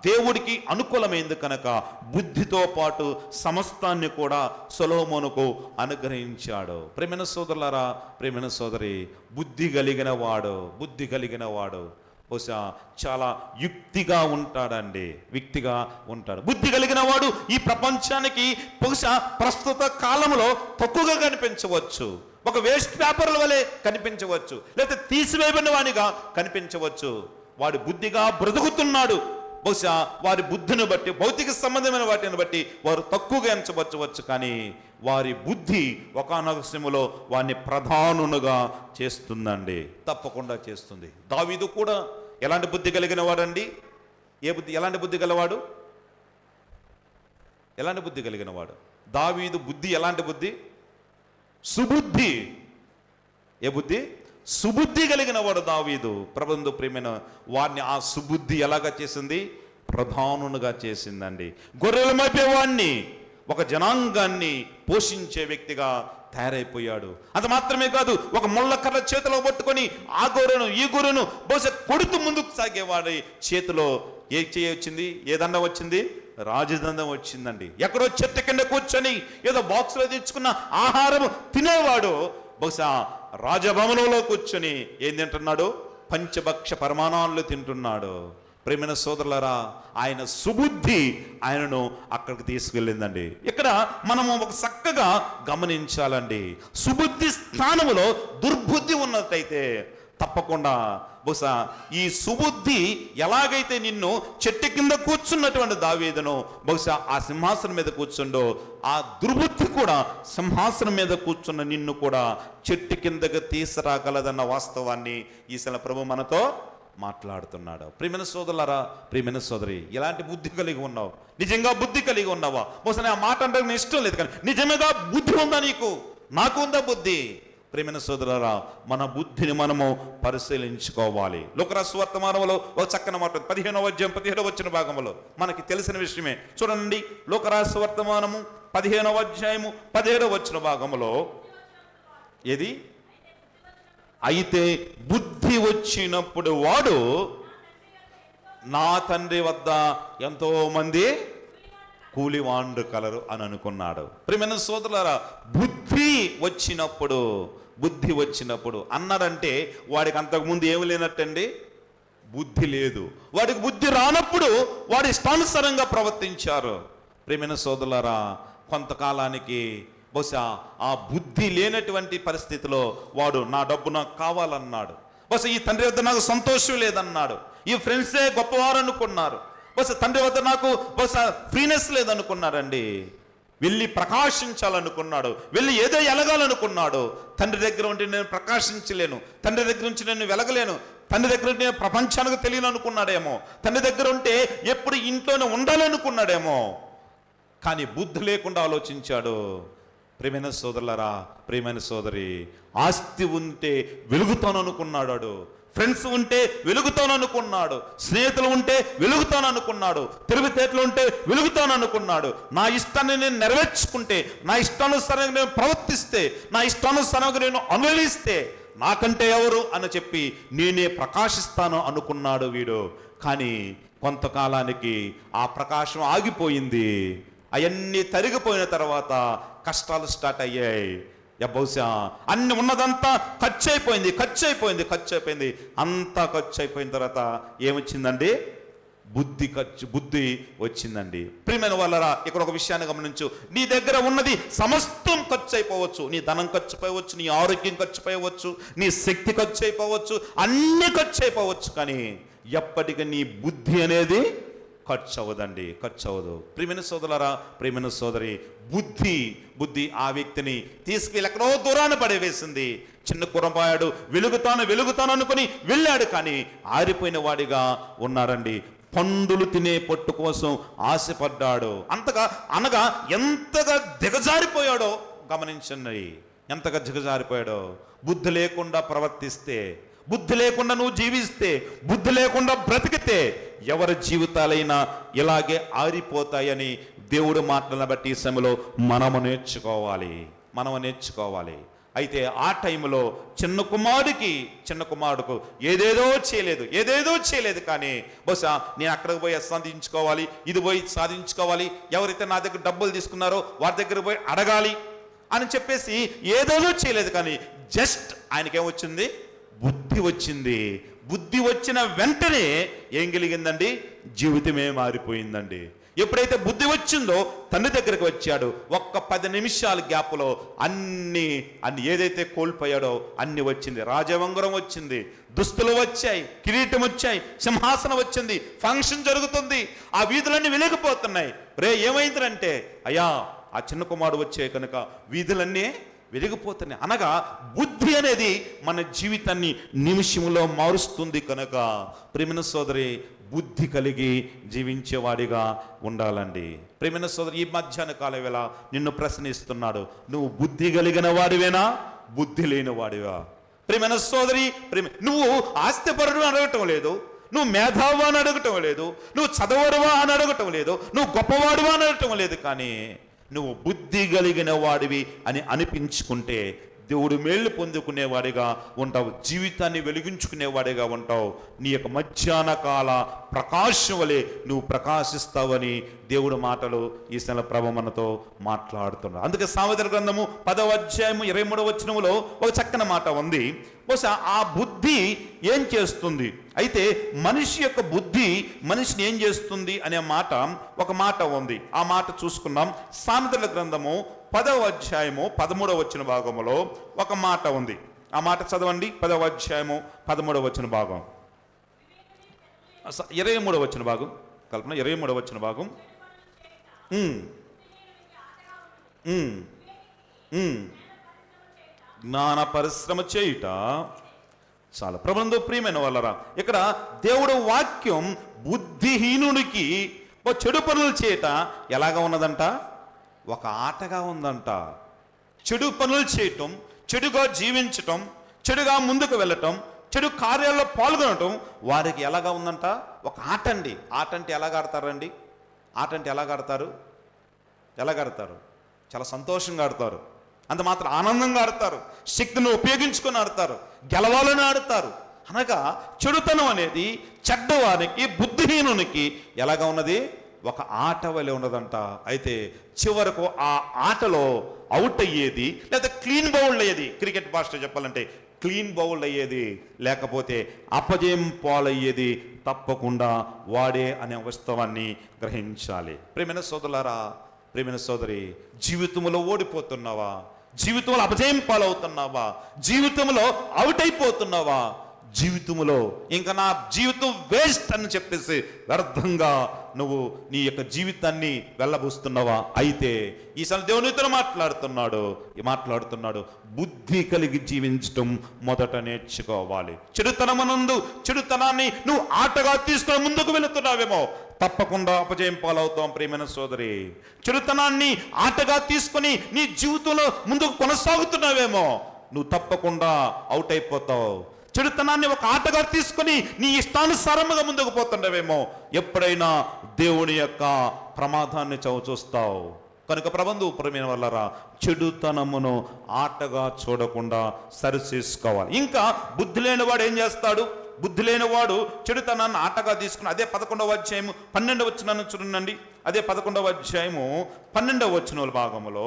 [SPEAKER 2] దేవుడికి అనుకూలమైంది కనుక బుద్ధితో పాటు సమస్తాన్ని కూడా సొలొమోనుకు అనుగ్రహించాడు. ప్రియమైన సోదరులారా, ప్రియమైన సోదరి, బుద్ధి కలిగిన వాడు బహుశా చాలా యుక్తిగా ఉంటాడండి. యుక్తిగా ఉంటాడు. బుద్ధి కలిగిన వాడు ఈ ప్రపంచానికి బహుశా ప్రస్తుత కాలంలో తక్కువగా కనిపించవచ్చు. ఒక వేస్ట్ పేపర్ల వలె కనిపించవచ్చు, లేకపోతే తీసివేయబడిన వానిగా కనిపించవచ్చు. వాడు బుద్ధిగా బ్రతుకుతున్నాడు. బహుశా వారి బుద్ధిని బట్టి, భౌతిక సంబంధమైన వాటిని బట్టి వారు తక్కువగా ఎంచవచ్చు. కానీ వారి బుద్ధి ఒకానొక సమయంలో వారిని ప్రధానునిగా చేస్తుందండి. తప్పకుండా చేస్తుంది. దావీదు కూడా ఎలాంటి బుద్ధి కలిగిన వాడండి? ఎలాంటి బుద్ధి గలవాడు? ఎలాంటి బుద్ధి కలిగిన వాడు? దావీదు బుద్ధి ఎలాంటి బుద్ధి? సుబుద్ధి. ఏ బుద్ధి? సుబుద్ధి కలిగిన వాడు దావీదు. ప్రభువునందు ప్రియమైన వాడిని ఆ సుబుద్ధి ఎలాగా చేసింది? ప్రధానునిగా చేసిందండి. గొర్రెల మేపేవాడిని, ఒక జనాంగాన్ని పోషించే వ్యక్తిగా తయారైపోయాడు. అంత మాత్రమే కాదు, ఒక ముళ్ళకర్ర చేతిలో పట్టుకొని ఆ గొర్రెను ఈ గొర్రెను బహుశా కొడుతూ ముందుకు సాగేవాడి చేతిలో ఏ చేయి వచ్చింది? ఏ దండం వచ్చింది? రాజదండం వచ్చిందండి. ఎక్కడో చెట్టు కింద కూర్చొని ఏదో బాక్స్లో తెచ్చుకున్న ఆహారం తినేవాడు బహుశా రాజభవనంలో కూర్చొని ఏం తింటున్నాడు? పంచభక్ష పరమాణాలు తింటున్నాడు. ప్రియమైన సోదరులారా, ఆయన సుబుద్ధి ఆయనను అక్కడికి తీసుకెళ్ళిందండి. ఇక్కడ మనము ఒక చక్కగా గమనించాలండి. సుబుద్ధి స్థానములో దుర్బుద్ధి ఉన్నట్టయితే తప్పకుండా బహుశా ఈ సుబుద్ధి ఎలాగైతే నిన్ను చెట్టు కింద కూర్చున్నటువంటి దావీదును బహుశా ఆ సింహాసనం మీద కూర్చుండో, ఆ దుర్బుద్ధి కూడా సింహాసనం మీద కూర్చున్న నిన్ను కూడా చెట్టు కిందకు తీసుకురాగలదన్న వాస్తవాన్ని ఈసల ప్రభు మనతో మాట్లాడుతున్నాడు. ప్రియమైన సోదరులారా, ప్రియమైన సోదరి, ఎలాంటి బుద్ధి కలిగి ఉన్నావు? నిజంగా బుద్ధి కలిగి ఉన్నావా? బహుశా ఆ మాట అంటే నాకు ఇష్టం లేదు, కానీ నిజంగా బుద్ధి ఉందా నీకు? నాకు ఉందా బుద్ధి? ప్రియమైన సోదరులారా, మన బుద్ధిని మనము పరిశీలించుకోవాలి. లూకాసు వర్తమానంలో ఒక చక్కని మాట 15వ అధ్యాయం 17వ వచ్చిన భాగంలో మనకి తెలిసిన విషయమే. చూడండి, లూకాసు వర్తమానము 15వ అధ్యాయము 17వ వచ్చిన భాగంలో ఏది? అయితే బుద్ధి వచ్చినప్పుడు వాడు నా తండ్రి వద్ద ఎంతో మంది కూలివాండ్రు కలరు అని అనుకున్నాడు. ప్రియమైన సోదరులారా, బుద్ధి వచ్చినప్పుడు అన్నాడంటే వాడికి అంతకుముందు ఏమి లేనట్టండి? బుద్ధి లేదు. వాడికి బుద్ధి రానప్పుడు వాడు ఇష్టానుసారంగా ప్రవర్తించారు. ప్రియమైన సోదరులారా, కొంతకాలానికి బహుశా ఆ బుద్ధి లేనటువంటి పరిస్థితిలో వాడు నా డబ్బు నాకు కావాలన్నాడు. బహుశా ఈ తండ్రి వద్ద నాకు సంతోషం లేదన్నాడు. ఈ ఫ్రెండ్సే గొప్పవారు అనుకున్నారు. బహుశా తండ్రి వద్ద నాకు బహుశా ఫ్రీనెస్ లేదనుకున్నారండి. వెళ్ళి ప్రకాశించాలనుకున్నాడు, వెళ్ళి ఏదో ఎలగాలనుకున్నాడు. తండ్రి దగ్గర ఉంటే నేను ప్రకాశించలేను, తండ్రి దగ్గర నుంచి నేను వెలగలేను, తండ్రి దగ్గర ఉంటే నేను ప్రపంచానికి తెలియను అనుకున్నాడేమో, తండ్రి దగ్గర ఉంటే ఎప్పుడు ఇంట్లోనే ఉండాలనుకున్నాడేమో. కానీ బుద్ధి లేకుండా ఆలోచించాడు. ప్రియమైన సోదరులారా, ప్రియమైన సోదరి, ఆస్తి ఉంటే వెలుగుతాననుకున్నాడు, ఫ్రెండ్స్ ఉంటే వెలుగుతాననుకున్నాడు, స్నేహితులు ఉంటే వెలుగుతాననుకున్నాడు, తెలివితేటలు ఉంటే వెలుగుతాననుకున్నాడు. నా ఇష్టాన్ని నేను నెరవేర్చుకుంటే, నా ఇష్టానుసారంగా నేను ప్రవర్తిస్తే, నా ఇష్టానుసారంగా నేను అనువలిస్తే నాకంటే ఎవరు అని చెప్పి నేనే ప్రకాశిస్తాను అనుకున్నాడు వీడు. కానీ కొంతకాలానికి ఆ ప్రకాశం ఆగిపోయింది. అవన్నీ తరిగిపోయిన తర్వాత కష్టాలు స్టార్ట్ అయ్యాయి. బహుశా అన్ని ఉన్నదంతా ఖర్చు అయిపోయింది. అంతా ఖర్చు అయిపోయిన తర్వాత ఏమొచ్చిందండి? బుద్ధి వచ్చిందండి. ప్రియమైన వాళ్ళరా, ఇక్కడ ఒక విషయాన్ని గమనించు. నీ దగ్గర ఉన్నది సమస్తం ఖర్చు అయిపోవచ్చు. నీ ధనం ఖర్చు అయిపోవచ్చు, నీ ఆరోగ్యం ఖర్చు అయిపోవచ్చు, నీ శక్తి ఖర్చు అయిపోవచ్చు, అన్ని ఖర్చు అయిపోవచ్చు. కానీ ఎప్పటికీ నీ బుద్ధి అనేది ఖర్చు అవ్వదండి, ఖర్చు అవ్వదు. ప్రియమైన సోదరులారా, ప్రియమైన సోదరి, బుద్ధి ఆ వ్యక్తిని తీసుకెళ్ళి ఎక్కడో దూరాన్ని పడవేసింది. చిన్న కుర్రపాయాడు వెలుగుతాను అనుకుని వెళ్ళాడు, కానీ ఆరిపోయిన వాడిగా ఉన్నాడండి. పండులు తినే పొట్టు కోసం ఆశపడ్డాడు. అనగా ఎంతగా దిగజారిపోయాడో గమనించండి. ఎంతగా దిగజారిపోయాడో. బుద్ధి లేకుండా ప్రవర్తిస్తే, బుద్ధి లేకుండా నువ్వు జీవిస్తే, బుద్ధి లేకుండా బ్రతికితే ఎవరి జీవితాలైనా ఇలాగే ఆరిపోతాయని దేవుడు మాటలను బట్టి ఈ సమయంలో మనము నేర్చుకోవాలి. అయితే ఆ టైంలో చిన్న కుమారుడుకు ఏదేదో చేయలేదు. కానీ బహుశా నేను అక్కడికి పోయి సాధించుకోవాలి, ఇది పోయి సాధించుకోవాలి, ఎవరైతే నా దగ్గర డబ్బులు తీసుకున్నారో వారి దగ్గర పోయి అడగాలి అని చెప్పేసి ఏదేదో చేయలేదు. కానీ జస్ట్ ఆయనకేమొచ్చింది? బుద్ధి వచ్చింది. బుద్ధి వచ్చిన వెంటనే ఏం కలిగిందండి? జీవితమే మారిపోయిందండి. ఎప్పుడైతే బుద్ధి వచ్చిందో తండ్రి దగ్గరికి వచ్చాడు. ఒక్క 10 నిమిషాల గ్యాప్లో అన్ని ఏదైతే కోల్పోయాడో అన్ని వచ్చింది. రాజవంగరం వచ్చింది, దుస్తులు వచ్చాయి, కిరీటం వచ్చాయి, సింహాసనం వచ్చింది, ఫంక్షన్ జరుగుతుంది, ఆ వీధులన్నీ వెలిగిపోతున్నాయి. ఏమైందంటే, అయ్యా ఆ చిన్న కుమారుడు వచ్చే కనుక వీధులన్నీ వెలిగిపోతున్నాయి. అనగా బుద్ధి అనేది మన జీవితాన్ని నిమిషంలో మారుస్తుంది. కనుక ప్రియమైన సోదరి, బుద్ధి కలిగి జీవించేవాడిగా ఉండాలండి. ప్రియమైన సోదరి, ఈ మధ్యాహ్న కాల వేళ నిన్ను ప్రశ్నిస్తున్నాడు, నువ్వు బుద్ధి కలిగిన వాడివేనా, బుద్ధి లేని వాడివా? ప్రియమైన సోదరి, నువ్వు ఆస్తిపరుడు అడగటం లేదు, నువ్వు మేధావా అని అడగటం లేదు, నువ్వు చదవరువా అని అడగటం లేదు, నువ్వు గొప్పవాడువా అని అడగటం లేదు. కానీ నువ్వు బుద్ధి కలిగిన వాడివి అని అనిపించుకుంటే దేవుడు మేళ్ళు పొందుకునేవాడిగా ఉంటావు, జీవితాన్ని వెలిగించుకునేవాడిగా ఉంటావు. నీ యొక్క మధ్యాహ్న కాల ప్రకాశం వలె నువ్వు ప్రకాశిస్తావని దేవుడు మాటలు ఈ సమయంలో ప్రభు మనతో మాట్లాడుతున్నాడు. అందుకే సామెతల గ్రంథము 10వ అధ్యాయము 23వ వచనములో ఒక చక్కని మాట ఉంది. బహుశా ఆ బుద్ధి ఏం చేస్తుంది, అయితే మనిషి యొక్క బుద్ధి మనిషిని ఏం చేస్తుంది అనే ఒక మాట ఉంది. ఆ మాట చూసుకున్నాం. సామెతల గ్రంథము 10వ అధ్యాయము 13వ వచన భాగములో ఒక మాట ఉంది. ఆ మాట చదవండి. 10వ అధ్యాయము 13వ వచన భాగం, 23వ వచన భాగం, కల్పన 23వ వచన భాగం. జ్ఞాన పరిశ్రమ చేయుట చాలా ప్రభునందు ప్రియమైన వాళ్ళరా, ఇక్కడ దేవుడు వాక్యం బుద్ధిహీనునికి చెడు పనులు చేయట ఎలాగా ఉన్నదంట? ఒక ఆటగా ఉందంట. చెడు పనులు చేయటం, చెడుగా జీవించటం, చెడుగా ముందుకు వెళ్ళటం, చెడు కార్యాల్లో పాల్గొనటం వారికి ఎలాగా ఉందంట? ఒక ఆట అండి. ఆట అంటే ఎలాగ ఆడతారండి? ఆట అంటే ఎలాగ ఆడతారు? చాలా సంతోషంగా ఆడతారు, అంత మాత్రం ఆనందంగా ఆడతారు, శక్తిని ఉపయోగించుకొని ఆడతారు, గెలవాలని ఆడతారు. అనగా చెడుతనం అనేది చెడ్డవానికి, బుద్ధిహీనునికి ఎలాగా ఉన్నది? ఒక ఆట వలె ఉన్నదంట. అయితే చివరకు ఆ ఆటలో అవుట్ అయ్యేది, లేదా క్లీన్ బౌల్డ్ అయ్యేది, క్రికెట్ భాషలో చెప్పాలంటే క్లీన్ బౌల్డ్ అయ్యేది, లేకపోతే అపజయం పాలయ్యేది తప్పకుండా వాడే అనే వాస్తవాన్ని గ్రహించాలి. ప్రియమైన సోదరులారా, ప్రియమైన సోదరి, జీవితంలో ఓడిపోతున్నావా? జీవితంలో అపజయం పాలవుతున్నావా? జీవితంలో అవుట్ అయిపోతున్నావా? జీవితంలో ఇంకా నా జీవితం వేస్ట్ అని చెప్పేసి వ్యర్థంగా నువ్వు నీ యొక్క జీవితాన్ని వెళ్ళబోస్తున్నావా? అయితే ఈసారి దేవునితో మాట్లాడుతున్నాడు బుద్ధి కలిగి జీవించటం మొదట నేర్చుకోవాలి. చెడుతనాన్ని నువ్వు ఆటగా తీసుకొని ముందుకు వెళుతున్నావేమో, తప్పకుండా అపజయం పాలవుతాం. ప్రియమైన సోదరి, చెడుతనాన్ని ఆటగా తీసుకొని నీ జీవితంలో ముందుకు కొనసాగుతున్నావేమో, నువ్వు తప్పకుండా అవుట్ అయిపోతావు. చెడుతనాన్ని ఒక ఆటగా తీసుకొని నీ ఇష్టానుసారముగా ముందుకు పోతుండవేమో, ఎప్పుడైనా దేవుని యొక్క ప్రమాదాన్ని చూస్తావు. కనుక ప్రబంధుప్రమైన వాళ్ళరా, చెడుతనమును ఆటగా చూడకుండా సరిచేసుకోవాలి. ఇంకా బుద్ధి లేనివాడు ఏం చేస్తాడు? బుద్ధి లేనివాడు చెడుతనాన్ని ఆటగా తీసుకుని, అదే 11వ అధ్యాయము 12వ వచనాన్ని చూడండి. అదే 11వ అధ్యాయము 12వ వచనముల భాగములో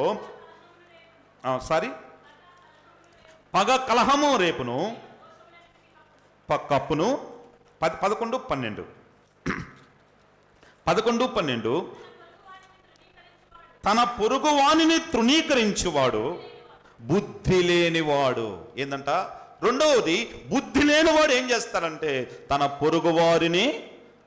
[SPEAKER 2] పగ కలహము రేపును కప్పును 11, 12 11-12 తన పొరుగు వానిని తృణీకరించువాడు బుద్ధి లేనివాడు. ఏందంట? రెండవది, బుద్ధి లేనివాడు ఏం చేస్తాడంటే తన పొరుగు వారిని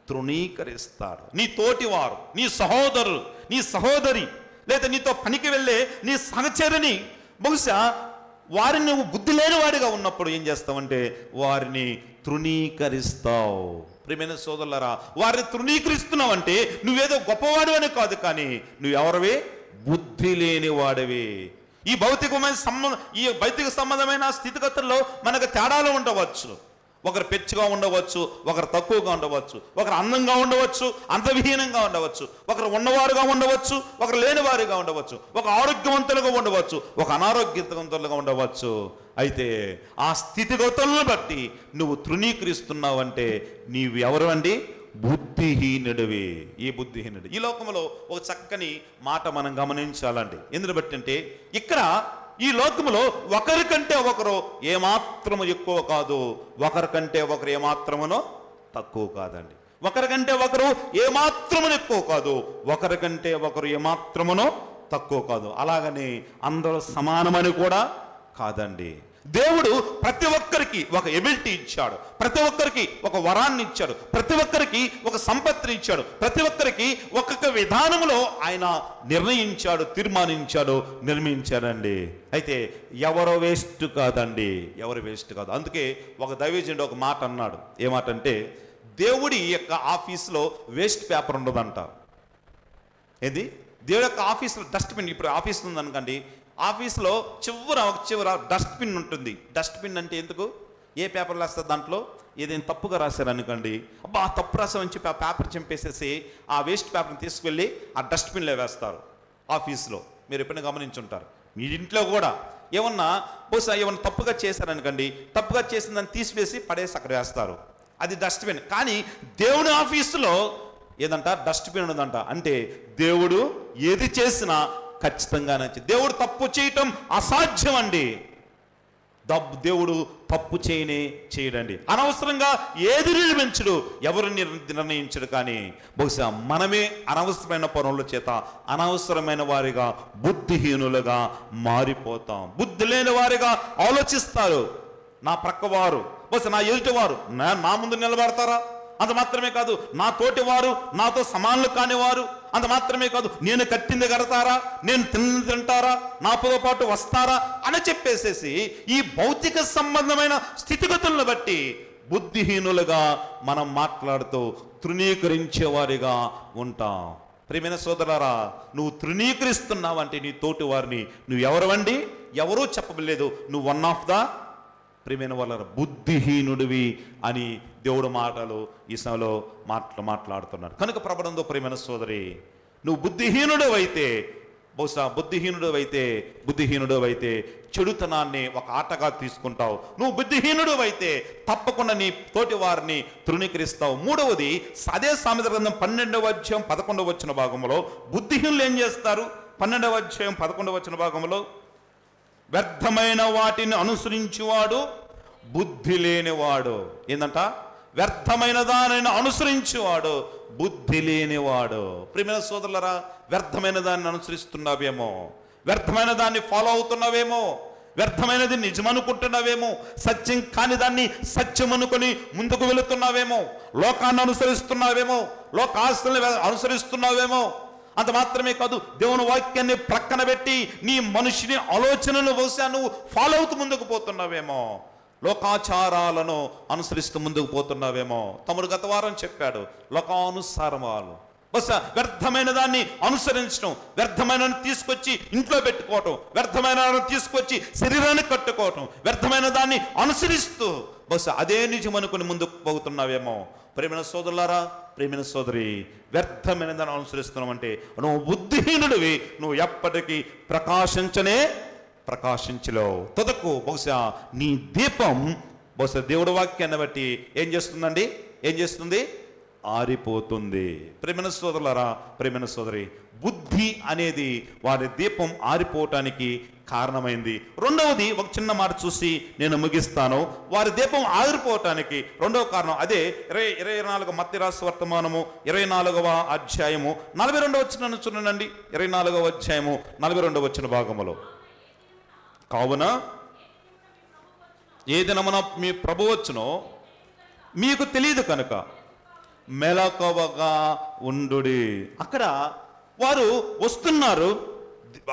[SPEAKER 2] తృణీకరిస్తాడు. నీ తోటివారు, నీ సహోదరులు, నీ సహోదరి, లేదా నీతో పనికి వెళ్ళే నీ సహచరిని బహుశా వారిని నువ్వు బుద్ధి లేనివాడిగా ఉన్నప్పుడు ఏం చేస్తావంటే వారిని తృణీకరిస్తావు. ప్రియమైన సోదరులారా, వారిని తృణీకరిస్తున్నావంటే నువ్వేదో గొప్పవాడు అని కాదు, కానీ నువ్వెవరివి? బుద్ధి లేని వాడివి. ఈ భౌతిక సంబంధమైన స్థితిగతుల్లో మనకు తేడాలు ఉండవచ్చు. ఒకరు పెచ్చుగా ఉండవచ్చు, ఒకరు తక్కువగా ఉండవచ్చు, ఒకరు అందంగా ఉండవచ్చు, అంతవిహీనంగా ఉండవచ్చు, ఒకరు ఉన్నవారుగా ఉండవచ్చు, ఒకరు లేనివారుగా ఉండవచ్చు, ఒక ఆరోగ్యవంతులుగా ఉండవచ్చు, ఒక అనారోగ్యవంతులుగా ఉండవచ్చు. అయితే ఆ స్థితిగతులను బట్టి నువ్వు తృణీకరిస్తున్నావంటే నీవు ఎవరు అండి? బుద్ధిహీనుడివి. ఈ బుద్ధిహీనుడు. ఈ లోకంలో ఒక చక్కని మాట మనం గమనించాలండి. ఎందుని బట్టి అంటే ఇక్కడ ఈ లోకములో ఒకరికంటే ఒకరు ఏమాత్రము ఎక్కువ కాదు, ఒకరికంటే ఒకరు ఏమాత్రమునో తక్కువ కాదండి. ఒకరికంటే ఒకరు ఏమాత్రమును ఎక్కువ కాదు, ఒకరికంటే ఒకరు ఏమాత్రమునో తక్కువ కాదు. అలాగని అందరూ సమానమని కూడా కాదండి. దేవుడు ప్రతి ఒక్కరికి ఒక ఎబిలిటీ ఇచ్చాడు, ప్రతి ఒక్కరికి ఒక వరాన్ని ఇచ్చాడు, ప్రతి ఒక్కరికి ఒక సంపత్తిని ఇచ్చాడు, ప్రతి ఒక్కరికి ఒక్కొక్క విధానంలో ఆయన నిర్ణయించాడు, తీర్మానించాడు, నిర్మించాడండి. అయితే ఎవరో వేస్ట్ కాదండి, ఎవరు వేస్ట్ కాదు. అందుకే ఒక దైవజనుడు ఒక మాట అన్నాడు. ఏ మాట అంటే, దేవుడి యొక్క ఆఫీస్లో వేస్ట్ పేపర్ ఉండదంట. ఏది? దేవుడి యొక్క ఆఫీస్లో డస్ట్బిన్, ఇప్పుడు ఆఫీస్ ఉందనుకోండి, ఆఫీస్లో చివర డస్ట్బిన్ ఉంటుంది. డస్ట్బిన్ అంటే ఎందుకు? ఏ పేపర్లు వేస్తారు దాంట్లో? ఏదైనా తప్పుగా రాశారు అనుకోండి, అబ్బా తప్పు రాసామని చెప్పి ఆ పేపర్ చింపేసేసి ఆ వేస్ట్ పేపర్ని తీసుకువెళ్ళి ఆ డస్ట్బిన్లో వేస్తారు ఆఫీస్లో. మీరు ఎప్పుడైనా గమనించుంటారు. మీ ఇంట్లో కూడా ఏమన్నా బహుశా ఏమన్నా తప్పుగా చేశారనుకోండి, తప్పుగా చేసిన దాన్ని తీసివేసి పడేసి అక్కడ వేస్తారు. అది డస్ట్బిన్. కానీ దేవుని ఆఫీసులో ఏదంట? డస్ట్బిన్ ఉన్నదంట. అంటే దేవుడు ఏది చేసినా ఖచ్చితంగా నచ్చి, దేవుడు తప్పు చేయటం అసాధ్యం అండి. దేవుడు తప్పు చేయడండి. అనవసరంగా ఏది నిర్మించడు, ఎవరు నిర్ణయించడు. కానీ బహుశా మనమే అనవసరమైన పనుల చేత అనవసరమైన వారిగా, బుద్ధిహీనులుగా మారిపోతాం. బుద్ధి లేని వారిగా ఆలోచిస్తారు. నా ప్రక్కవారు, బహుశా నా ఎదుటివారు నా ముందు నిలబడతారా? అంత మాత్రమే కాదు, నా తోటి వారు, నాతో సమానులు కానివారు, అంత మాత్రమే కాదు, నేను కట్టింది కడతారా, నేను తింటారా, నాతో పాటు వస్తారా అని చెప్పేసేసి ఈ భౌతిక సంబంధమైన స్థితిగతులను బట్టి బుద్ధిహీనులుగా మనం మాట్లాడుతూ తృణీకరించే వారిగా ఉంటాం. ప్రియమైన సోదరారా, నువ్వు తృణీకరిస్తున్నావంటే నీ తోటి వారిని నువ్వు ఎవరవండి? ఎవరూ చెప్పలేదు. నువ్వు వన్ ఆఫ్ ద ప్రియమైన వాళ్ళ బుద్ధిహీనుడివి అని దేవుడు మాటలు ఈ సమయంలో మాట్లాడుతున్నాడు. కనుక ప్రభునందు ప్రియమైన సోదరి, నువ్వు బుద్ధిహీనుడు అయితే, బహుశా బుద్ధిహీనుడు అయితే చెడుతనాన్ని ఒక ఆటగా తీసుకుంటావు. నువ్వు బుద్ధిహీనుడు అయితే తప్పకుండా నీ తోటి వారిని తృణీకరిస్తావు. మూడవది, అదే సామెతల గ్రంథం 12వ అధ్యాయం 11వ వచన భాగంలో బుద్ధిహీనులు ఏం చేస్తారు? 12వ అధ్యాయం 11వ వచన భాగంలో, వ్యర్థమైన వాటిని అనుసరించువాడు బుద్ధి లేనివాడు. ఏందంట? వ్యర్థమైన దానిని అనుసరించేవాడు బుద్ధి లేనివాడు. ప్రియమైన సోదరులరా, వ్యర్థమైన దాన్ని అనుసరిస్తున్నావేమో, వ్యర్థమైన దాన్ని ఫాలో అవుతున్నావేమో, వ్యర్థమైనది నిజమనుకుంటున్నావేమో, సత్యం కాని దాన్ని సత్యం అనుకొని ముందుకు వెళుతున్నావేమో, లోకాన్ని అనుసరిస్తున్నావేమో, లోకాస్తుల్ని అనుసరిస్తున్నావేమో. అంత మాత్రమే కాదు, దేవుని వాక్యాన్ని ప్రక్కన పెట్టి నీ మనిషిని ఆలోచనలు బహుశా నువ్వు ఫాలో అవుతూ ముందుకు పోతున్నావేమో, లోకాచారాలను అనుసరిస్తూ ముందుకు పోతున్నావేమో. తమ్ముడు గత వారం చెప్పాడు, లోకానుసారం వాళ్ళు బహుశా వ్యర్థమైన దాన్ని అనుసరించడం, వ్యర్థమైన తీసుకొచ్చి ఇంట్లో పెట్టుకోవటం, వ్యర్థమైన తీసుకొచ్చి శరీరాన్ని కట్టుకోవటం, వ్యర్థమైన దాన్ని అనుసరిస్తూ బహుశా అదే నిజం అనుకుని ముందుకు పోతున్నావేమో. ప్రియమైన సోదరులారా, ప్రియమైన సోదరి, వ్యర్థమైన దాన్ని అనుసరిస్తున్నామంటే నువ్వు బుద్ధిహీనుడివి. నువ్వు ఎప్పటికీ ప్రకాశించలేవు. తొదకు బహుశా నీ దీపం బహుశా దేవుడి వాక్యాన్ని బట్టి ఏం చేస్తుంది? ఆరిపోతుంది. ప్రియమైన సోదరులారా, ప్రియమైన సోదరి, బుద్ధి అనేది వారి దీపం ఆరిపోవటానికి కారణమైంది. రెండవది ఒక చిన్న మాట చూసి నేను ముగిస్తాను. వారి దీపం ఆరిపోవటానికి రెండవ కారణం అదే 24 మత్తయి రాసిన వర్తమానము 24వ అధ్యాయము 42వ వచనాన్ని చూడండి. 24వ అధ్యాయము 42వ వచన భాగములో, కావున ఏ దినమున మీ ప్రభు వచ్చునో మీకు తెలియదు కనుక మెలకువగా ఉండుడి. అక్కడ వారు వస్తున్నారు,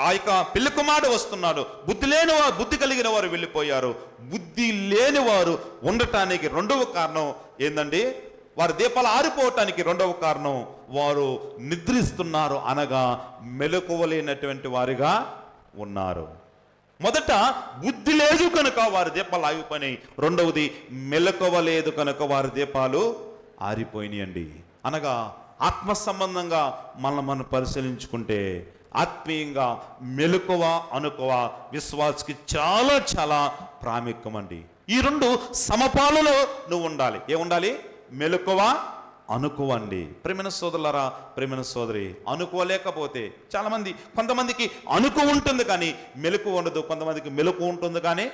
[SPEAKER 2] ఆ యొక్క పెళ్లి కుమారుడు వస్తున్నాడు. బుద్ధి కలిగిన వారు వెళ్ళిపోయారు. బుద్ధి లేని వారు ఉండటానికి రెండవ కారణం ఏందండి? వారి దీపాలు ఆరిపోవటానికి రెండవ కారణం వారు నిద్రిస్తున్నారు, అనగా మెలకువలేనటువంటి వారిగా ఉన్నారు. మొదట బుద్ధి లేదు కనుక వారి దీపాలు ఆగిపోయినాయి. రెండవది మెలకువ లేదు కనుక వారి దీపాలు ఆరిపోయినాయండి. అనగా ఆత్మ సంబంధంగా మనం పరిశీలించుకుంటే ఆత్మీయంగా మెలకువ అనుకువ విశ్వాసకి చాలా చాలా ప్రాముఖ్యం అండి. ఈ రెండు సమపాలలో నువ్వు ఉండాలి. ఏముండాలి? మెలకువ అనుకువ అండి. ప్రేమైన సోదరులారా, ప్రేమైన సోదరి, అనుకువ లేకపోతే కొంతమందికి అనుకువ ఉంటుంది కానీ మెలకువ ఉండదు, కొంతమందికి మెలకువ ఉంటుంది కానీ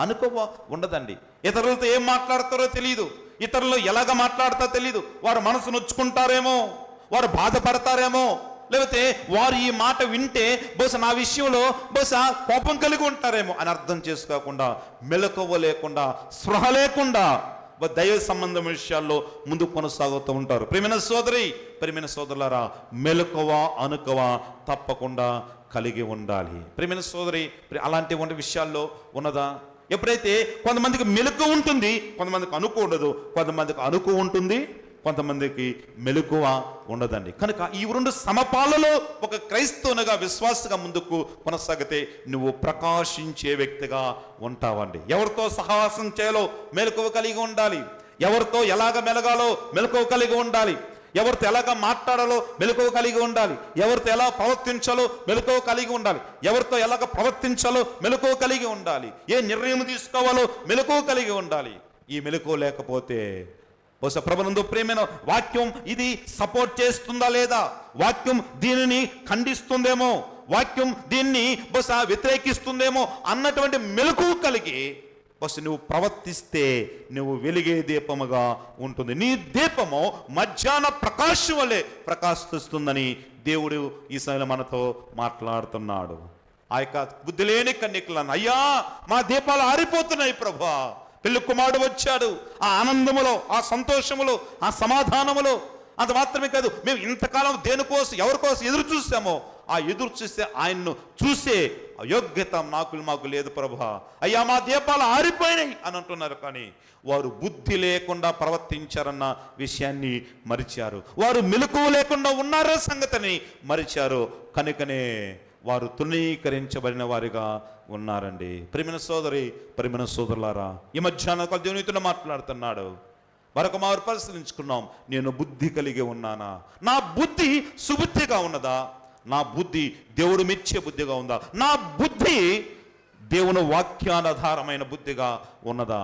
[SPEAKER 2] అనుకువ ఉండదండి. ఇతరులతో ఏం మాట్లాడతారో తెలియదు, ఇతరులు ఎలాగ మాట్లాడతారో తెలియదు. వారు మనసు నొచ్చుకుంటారేమో, వారు బాధపడతారేమో, లేకపోతే వారు ఈ మాట వింటే బహుశా నా విషయంలో బహుశా కోపం కలిగి ఉంటారేమో అని అర్థం చేసుకోకుండా, మెలకువ లేకుండా, స్పృహ లేకుండా దైవ సంబంధం విషయాల్లో ముందుకు కొనసాగుతూ ఉంటారు. ప్రియమైన సోదరి, ప్రియమైన సోదరులారా, మెలకువ అనుకువ తప్పకుండా కలిగి ఉండాలి. ప్రియమైన సోదరి, అలాంటి విషయాల్లో ఉన్నదా? ఎప్పుడైతే కొంతమందికి మెలకువ ఉంటుంది, కొంతమందికి అనుకువ ఉండదు, కొంతమందికి అనుకువ ఉంటుంది, కొంతమందికి మెలకువ ఉండదండి. కనుక ఈ రెండు సమపాలలో ఒక క్రైస్తవునిగా విశ్వాసగా ముందుకు కొనసాగితే నువ్వు ప్రకాశించే వ్యక్తిగా ఉంటావండి. ఎవరితో సహవాసం చేయాలో మెలకువ కలిగి ఉండాలి, ఎవరితో ఎలాగ మెలగాలో మెలకువ కలిగి ఉండాలి, ఎవరితో ఎలాగ మాట్లాడాలో మెలకువ కలిగి ఉండాలి, ఎవరితో ఎలా ప్రవర్తించాలో మెలకువ కలిగి ఉండాలి, ఎవరితో ఎలాగ ప్రవర్తించాలో మెలకువ కలిగి ఉండాలి, ఏ నిర్ణయం తీసుకోవాలో మెలకువ కలిగి ఉండాలి. ఈ మెలకువ లేకపోతే బహుశా ప్రభునందు ప్రేమైన వాక్యం ఇది సపోర్ట్ చేస్తుందా లేదా, వాక్యం దీనిని ఖండిస్తుందేమో, వాక్యం దీన్ని బహుశా వ్యతిరేకిస్తుందేమో అన్నటువంటి మెలకువ కలిగి బహుశా నువ్వు ప్రవర్తిస్తే నువ్వు వెలిగే దీపముగా ఉంటుంది. నీ దీపము మధ్యాహ్న ప్రకాశం వలె ప్రకాశిస్తుందని దేవుడు ఈ సమయంలో మనతో మాట్లాడుతున్నాడు. ఆ యొక్క బుద్ధి లేని కన్యకలను, అయ్యా మా దీపాలు ఆరిపోతున్నాయి ప్రభువా, పెళ్లి కుమారుడు వచ్చాడు, ఆ ఆనందములో, ఆ సంతోషములో, ఆ సమాధానములో. అంత మాత్రమే కాదు, మేము ఇంతకాలం దేనికోసం ఎవరికోసం ఎదురు చూసామో ఆ ఎదురు చూస్తే ఆయన్ను చూసే యోగ్యత మాకు లేదు ప్రభువా, అయ్యా మా దీపాలు ఆరిపోయినాయి అని అంటున్నారు. కానీ వారు బుద్ధి లేకుండా ప్రవర్తించారన్న విషయాన్ని మరిచారు, వారు మెలకువ లేకుండా ఉన్నారో సంగతిని మరిచారు. కనుకనే వారు తృణీకరించబడిన వారిగా ఉన్నారండి. ప్రియమైన సోదరి, ప్రియమైన సోదరులారా, ఈ మధ్యాహ్నం దేవునితో మాట్లాడుతున్నాడు. మరొక మారు పరిశీలించుకున్నాం. నేను బుద్ధి కలిగి ఉన్నానా? నా బుద్ధి సుబుద్ధిగా ఉన్నదా? నా బుద్ధి దేవుడు మెచ్చే బుద్ధిగా ఉందా? నా బుద్ధి దేవుని వాక్యాధారమైన బుద్ధిగా ఉన్నదా?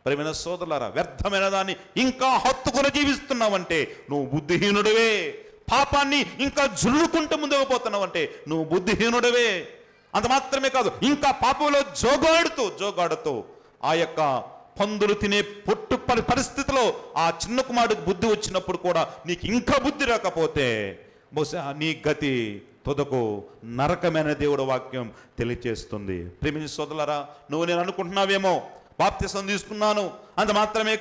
[SPEAKER 2] ప్రియమైన సోదరులారా, వ్యర్థమైన దాన్ని ఇంకా హత్తుకుని జీవిస్తున్నావంటే నువ్వు బుద్ధిహీనుడివే. పాపాన్ని ఇంకా జుల్లుకుంటూ ముందుకు పోతున్నావంటే నువ్వు బుద్ధిహీనుడివే. అంత మాత్రమే కాదు, ఇంకా పాపంలో జోగాడుతూ ఆ యొక్క పందులు తినే పొట్టు పరిస్థితిలో ఆ చిన్న కుమారుడికి బుద్ధి వచ్చినప్పుడు కూడా నీకు ఇంకా బుద్ధి రాకపోతే బహుశా నీ గతి తుదకు నరకమైన దేవుడు వాక్యం తెలియచేస్తుంది. ప్రేమించే సోదరులారా, నువ్వు నేను అనుకుంటున్నావేమో బాప్తిసం తీసుకున్నాను, అంత మాత్రమే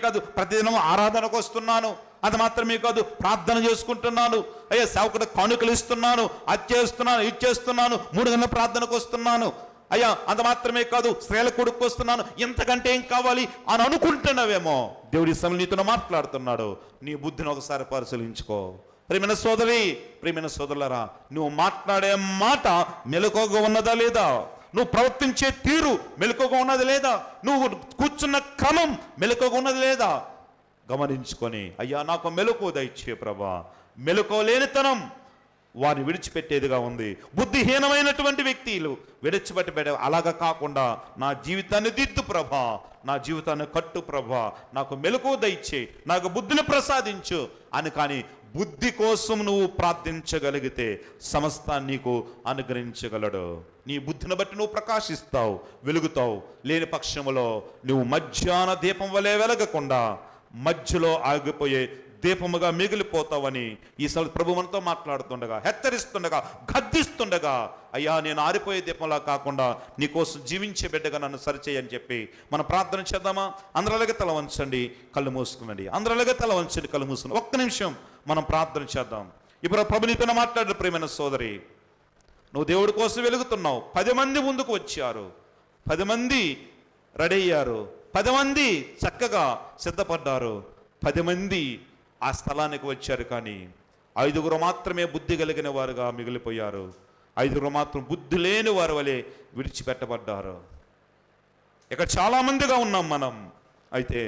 [SPEAKER 2] కాదు ప్రతిదినం ఆరాధనకు వస్తున్నాను, అంత మాత్రమే కాదు ప్రార్థన చేసుకుంటున్నాను, అయ్యా సేవకుడు కానుకలు ఇస్తున్నాను, అది చేస్తున్నాను, ఇది చేస్తున్నాను, 3 గంటల ప్రార్థనకు వస్తున్నాను, అయ్యా అంత మాత్రమే కాదు స్త్రీల కొడుకు వస్తున్నాను, ఇంతకంటే ఏం కావాలి అని అనుకుంటున్నావేమో. దేవుడి సమయంలో నీతో మాట్లాడుతున్నాడు. నీ బుద్ధిని ఒకసారి పరిశీలించుకో. ప్రియమైన సోదరి, ప్రియమైన సోదరులారా, నువ్వు మాట్లాడే మాట మెలకువగా ఉన్నదా లేదా? నువ్వు ప్రవర్తించే తీరు మెలకువగా ఉన్నది లేదా? నువ్వు కూర్చున్న క్రమం మెలకువగా ఉన్నది లేదా? గమనించుకొని, అయ్యా నాకు మెలకువ దయచే ప్రభా. మెలకువ లేనితనం వారిని విడిచిపెట్టేదిగా ఉంది. బుద్ధిహీనమైనటువంటి వ్యక్తులు విడిచిపెట్టబెట్టే అలాగా కాకుండా నా జీవితాన్ని దిద్దు ప్రభా, నా జీవితాన్ని కట్టు ప్రభా, నాకు మెలకువ దయచే, నాకు బుద్ధిని ప్రసాదించు అని. కానీ బుద్ధి కోసం నువ్వు ప్రార్థించగలిగితే సమస్తాన్ని నీకు అనుగ్రహించగలడు. నీ బుద్ధిని బట్టి నువ్వు ప్రకాశిస్తావు, వెలుగుతావు. లేని పక్షములో నువ్వు మధ్యాహ్న దీపం వలె వెలగకుండా మధ్యలో ఆగిపోయే దీపముగా మిగిలిపోతావని ఈసారి ప్రభు మనతో మాట్లాడుతుండగా, హెచ్చరిస్తుండగా, గద్దిస్తుండగా, అయ్యా నేను ఆరిపోయే దీపంలా కాకుండా నీకోసం జీవించే బిడ్డగా నన్ను సరిచేయని చెప్పి మనం ప్రార్థన చేద్దామా? అందరిలాగే తల వంచండి, కళ్ళు మూసుకునండి. అందరిలాగే తల వంచండి, కళ్ళు మూసుకుని ఒక్క నిమిషం మనం ప్రార్థన చేద్దాం. ఇప్పుడు ప్రభు నీతో మాట్లాడు. ప్రియమైన సోదరి, నువ్వు దేవుడి కోసం వెలుగుతున్నావు. 10 మంది ముందుకు వచ్చారు, 10 మంది రెడీ అయ్యారు, 10 మంది చక్కగా సిద్ధపడ్డారు, 10 మంది ఆ స్థలానికి వచ్చారు. కానీ 5గురు మాత్రమే బుద్ధి కలిగిన వారుగా మిగిలిపోయారు. 5గురు మాత్రం బుద్ధి లేని వారి వలె విడిచిపెట్టబడ్డారు. ఇక్కడ చాలామందిగా ఉన్నాం మనం. అయితే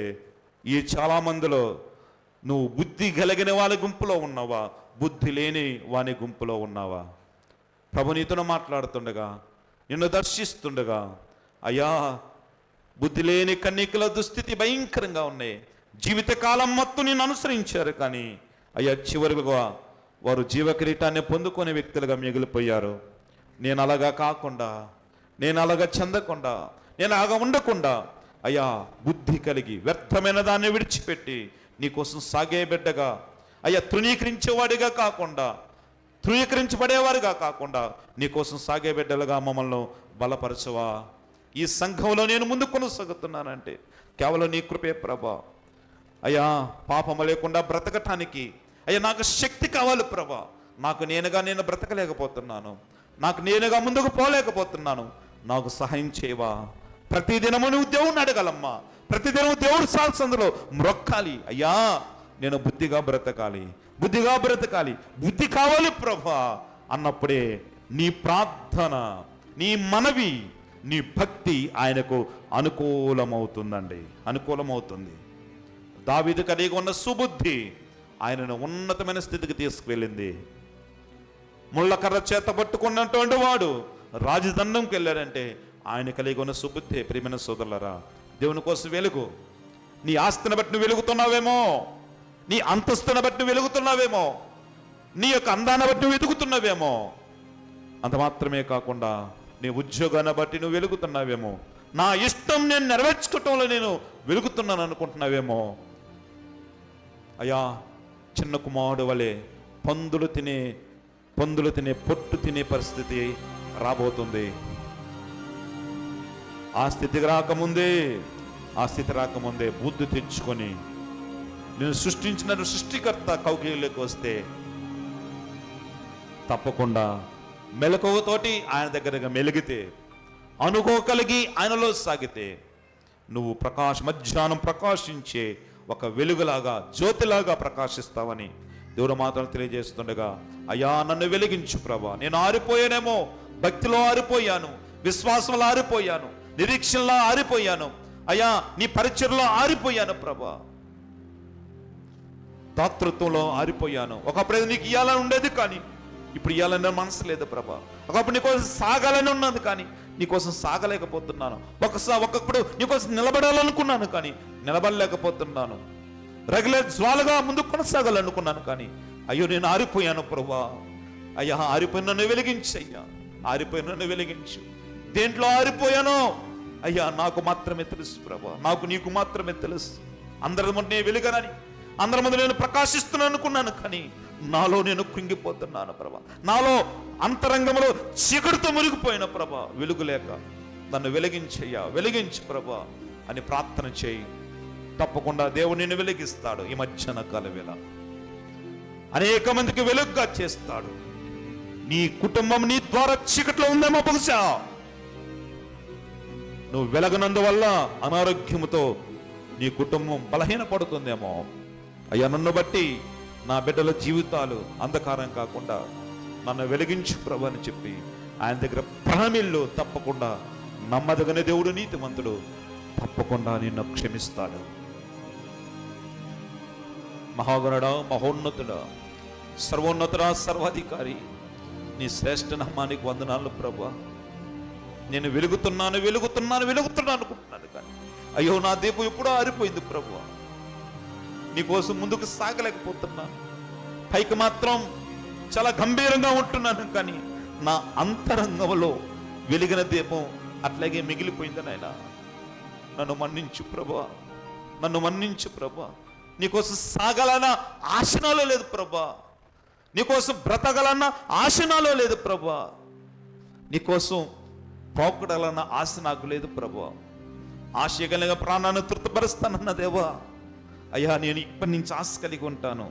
[SPEAKER 2] ఈ చాలామందిలో నువ్వు బుద్ధి కలిగిన వాళ్ళ గుంపులో ఉన్నావా, బుద్ధి లేని వాని గుంపులో ఉన్నావా? ప్రభు నీతో మాట్లాడుతుండగా, నిన్ను దర్శిస్తుండగా, అయ్యా బుద్ధి లేని కన్యకల దుస్థితి భయంకరంగా ఉన్నాయి. జీవితకాలం మొత్తం నేను అనుసరించారు, కానీ అయ్యా చివరిగా వారు జీవ కిరీటాన్ని పొందుకునే వ్యక్తులుగా మిగిలిపోయారు. నేను అలాగా కాకుండా, నేను అలాగా చెందకుండా, నేను అలాగా ఉండకుండా, అయ్యా బుద్ధి కలిగి వ్యర్థమైన దాన్ని విడిచిపెట్టి నీకోసం సాగే బిడ్డగా, అయ్యా తృణీకరించేవాడిగా కాకుండా, తృణీకరించబడేవారుగా కాకుండా నీకోసం సాగే బిడ్డలుగా మమ్మల్ని బలపరచవా? ఈ సంఘంలో నేను ముందు కొనసాగుతున్నానంటే కేవలం నీ కృపే ప్రభా. అయ్యా పాపము లేకుండా బ్రతకటానికి అయ్యా నాకు శక్తి కావాలి ప్రభా. నాకు నేనుగా నేను బ్రతకలేకపోతున్నాను, నాకు నేనుగా ముందుకు పోలేకపోతున్నాను. నాకు సహాయం చేయవా? ప్రతిదినము నువ్వు దేవుణ్ణి అడగాలమ్మా. ప్రతిదినము దేవుడు సాల్సందులో మ్రొక్కాలి. అయ్యా నేను బుద్ధిగా బ్రతకాలి, బుద్ధిగా బ్రతకాలి, బుద్ధి కావాలి ప్రభా అన్నప్పుడే నీ ప్రార్థన, నీ మనవి, నీ భక్తి ఆయనకు అనుకూలమవుతుందండి, అనుకూలమవుతుంది. దావీదు కలిగి ఉన్న సుబుద్ధి ఆయనను ఉన్నతమైన స్థితికి తీసుకువెళ్ళింది. ముళ్ళకర్ర చేత పట్టుకున్నటువంటి వాడు రాజదండంకి వెళ్ళాడంటే ఆయన కలిగి ఉన్న సుబుద్ధి. ప్రియమైన సోదరులారా, దేవుని కోసం వెలుగు. నీ ఆస్తిని బట్టి నువ్వు వెలుగుతున్నావేమో, నీ అంతస్తుని బట్టి నువ్వు వెలుగుతున్నావేమో, నీ యొక్క అందాన్ని బట్టి నువ్వు వెతుకుతున్నావేమో. అంత మాత్రమే కాకుండా నీ ఉద్యోగాన్ని బట్టి నువ్వు వెలుగుతున్నావేమో, నా ఇష్టం నేను నెరవేర్చుకోవటంలో నేను వెలుగుతున్నాను అనుకుంటున్నావేమో. అయ్యా చిన్న కుమారుడు వలె పందులు తినే పొట్టు తినే పరిస్థితి రాబోతుంది. ఆ స్థితికి రాకముందే బుద్ధి తెచ్చుకొని నేను సృష్టించిన సృష్టికర్త కౌగిలిలోకి వస్తే తప్పకుండా మెలకువతోటి ఆయన దగ్గరగా మెలిగితే, అనుకోగలిగి ఆయనలో సాగితే నువ్వు మధ్యాహ్నం ప్రకాశించే ఒక వెలుగులాగా, జ్యోతిలాగా ప్రకాశిస్తావని దేవుడు మాత్రం తెలియజేస్తుండగా, అయ్యా నన్ను వెలిగించు ప్రభా. నేను ఆరిపోయానేమో, భక్తిలో ఆరిపోయాను, విశ్వాసంలో ఆరిపోయాను, నిరీక్షణలో ఆరిపోయాను, అయ్యా నీ పరిచర్లో ఆరిపోయాను ప్రభా, దాతృత్వంలో ఆరిపోయాను. ఒకప్పుడు నీకు ఇయ్యాలని ఉండేది, కానీ ఇప్పుడు ఇయ్యాలని మనసు లేదు ప్రభా. ఒకప్పుడు నీకోసం సాగాలని ఉన్నది, కానీ నీకోసం సాగలేకపోతున్నాను. ఒకప్పుడు నీకోసం నిలబడాలనుకున్నాను, కానీ నిలబడలేకపోతున్నాను. రెగ్యులర్ జ్వాలగా ముందుకు కొనసాగాలనుకున్నాను, కానీ అయ్యో నేను ఆరిపోయాను ప్రభా. అయ్యా ఆరిపోయిన నన్ను వెలిగించయ్యా, ఆరిపోయిన నన్ను వెలిగించు. దేంట్లో ఆరిపోయానో అయ్యా నాకు మాత్రమే తెలుసు ప్రభా, నీకు మాత్రమే తెలుసు. అందరి ముందు నేను వెలుగనని, అందరి ముందు నేను ప్రకాశిస్తున్నాను అనుకున్నాను, కానీ నాలో నేను కృంగిపోతున్నాను ప్రభా. నాలో అంతరంగంలో చీకటితో మురిగిపోయిన ప్రభా, వెలుగులేక నన్ను వెలిగించయ్యా, వెలిగించు ప్రభా అని ప్రార్థన చేయి. తప్పకుండా దేవుడు నిన్ను వెలిగిస్తాడు. ఈ మధ్యాహ్న కాల వేళ అనేక మందికి వెలుగుగా చేస్తాడు. నీ కుటుంబం నీ ద్వారా చీకట్లో ఉందేమో, బహుశా నువ్వు వెలగనందువల్ల అనారోగ్యముతో నీ కుటుంబం బలహీనపడుతుందేమో. అయ్యా నన్ను బట్టి నా బిడ్డల జీవితాలు అంధకారం కాకుండా నన్ను వెలిగించు ప్రభు అని చెప్పి ఆయన దగ్గర ప్రాణమిల్లు. తప్పకుండా నమ్మదగిన దేవుడు, నీతిమంతుడు, తప్పకుండా నిన్ను క్షమిస్తాడు. మహాగణుడా, మహోన్నతుడా, సర్వోన్నతుడా, సర్వాధికారి, నీ శ్రేష్ఠ నామానికి వందనాలు ప్రభా. నేను వెలుగుతున్నాను అనుకుంటున్నాను, కానీ అయ్యో నా దీపం ఎప్పుడో ఆరిపోయింది ప్రభు. నీకోసం ముందుకు సాగలేకపోతున్నాను. పైకి మాత్రం చాలా గంభీరంగా ఉంటున్నాను, కానీ నా అంతరంగంలో వెలిగిన దీపం అట్లాగే మిగిలిపోయింది నాయనా. నన్ను మన్నించు ప్రభువా, నన్ను మన్నించు ప్రభువా. నీకోసం సాగాలన్న ఆశ నాలో లేదు ప్రభువా, నీకోసం బ్రతకాలన్న ఆశ నాలో లేదు ప్రభువా, నీకోసం పోకడాలన్న ఆశ నాకు లేదు ప్రభువా. ఆశ కలిగిన ప్రాణాన్ని తృప్తిపరుస్తానన్న దేవా, అయ్యా నేను ఇప్పటి నుంచి ఆశ కలిగి ఉంటాను,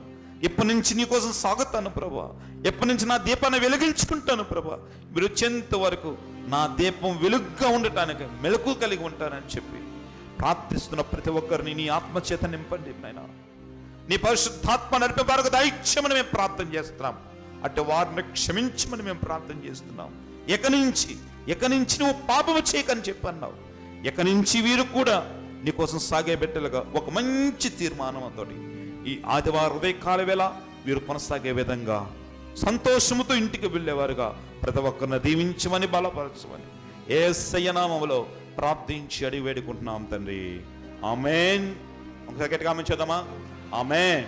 [SPEAKER 2] ఇప్పటి నుంచి నీకోసం సాగుతాను ప్రభువా, ఎప్పటి నుంచి నా దీపాన్ని వెలిగించుకుంటాను ప్రభువా. మీరు వచ్చేంత వరకు నా దీపం వెలుగ్గా ఉండటానికి మెలకు కలిగి ఉంటానని చెప్పి ప్రార్థిస్తున్న ప్రతి ఒక్కరిని నీ ఆత్మచేత నింపండి నాయనా. నీ పరిశుద్ధాత్మ నడిపే వారికి దైత్యమని మేము ప్రార్థన చేస్తున్నాం. అటు వారిని క్షమించమని మేము ప్రార్థన చేస్తున్నాం. ఇక నుంచి నువ్వు పాపము చేయకని చెప్పన్నావు. ఇక నుంచి వీరు కూడా నీకోసం సాగే బిడ్డలుగా ఒక మంచి తీర్మానంతో ఈ ఆదివారం ఉదయకాల వేళ వీరు కొనసాగే విధంగా సంతోషముతో ఇంటికి వెళ్ళేవారుగా ప్రతి ఒక్కరిని దీవించమని బలపరచమని యేసయ్య నామములో ప్రార్థించి అడిగి వేడుకుంటున్నాం తండ్రి. ఆమేన్. ఒకసారి గట్టిగా ఆమేన్ చేద్దామా? ఆమేన్.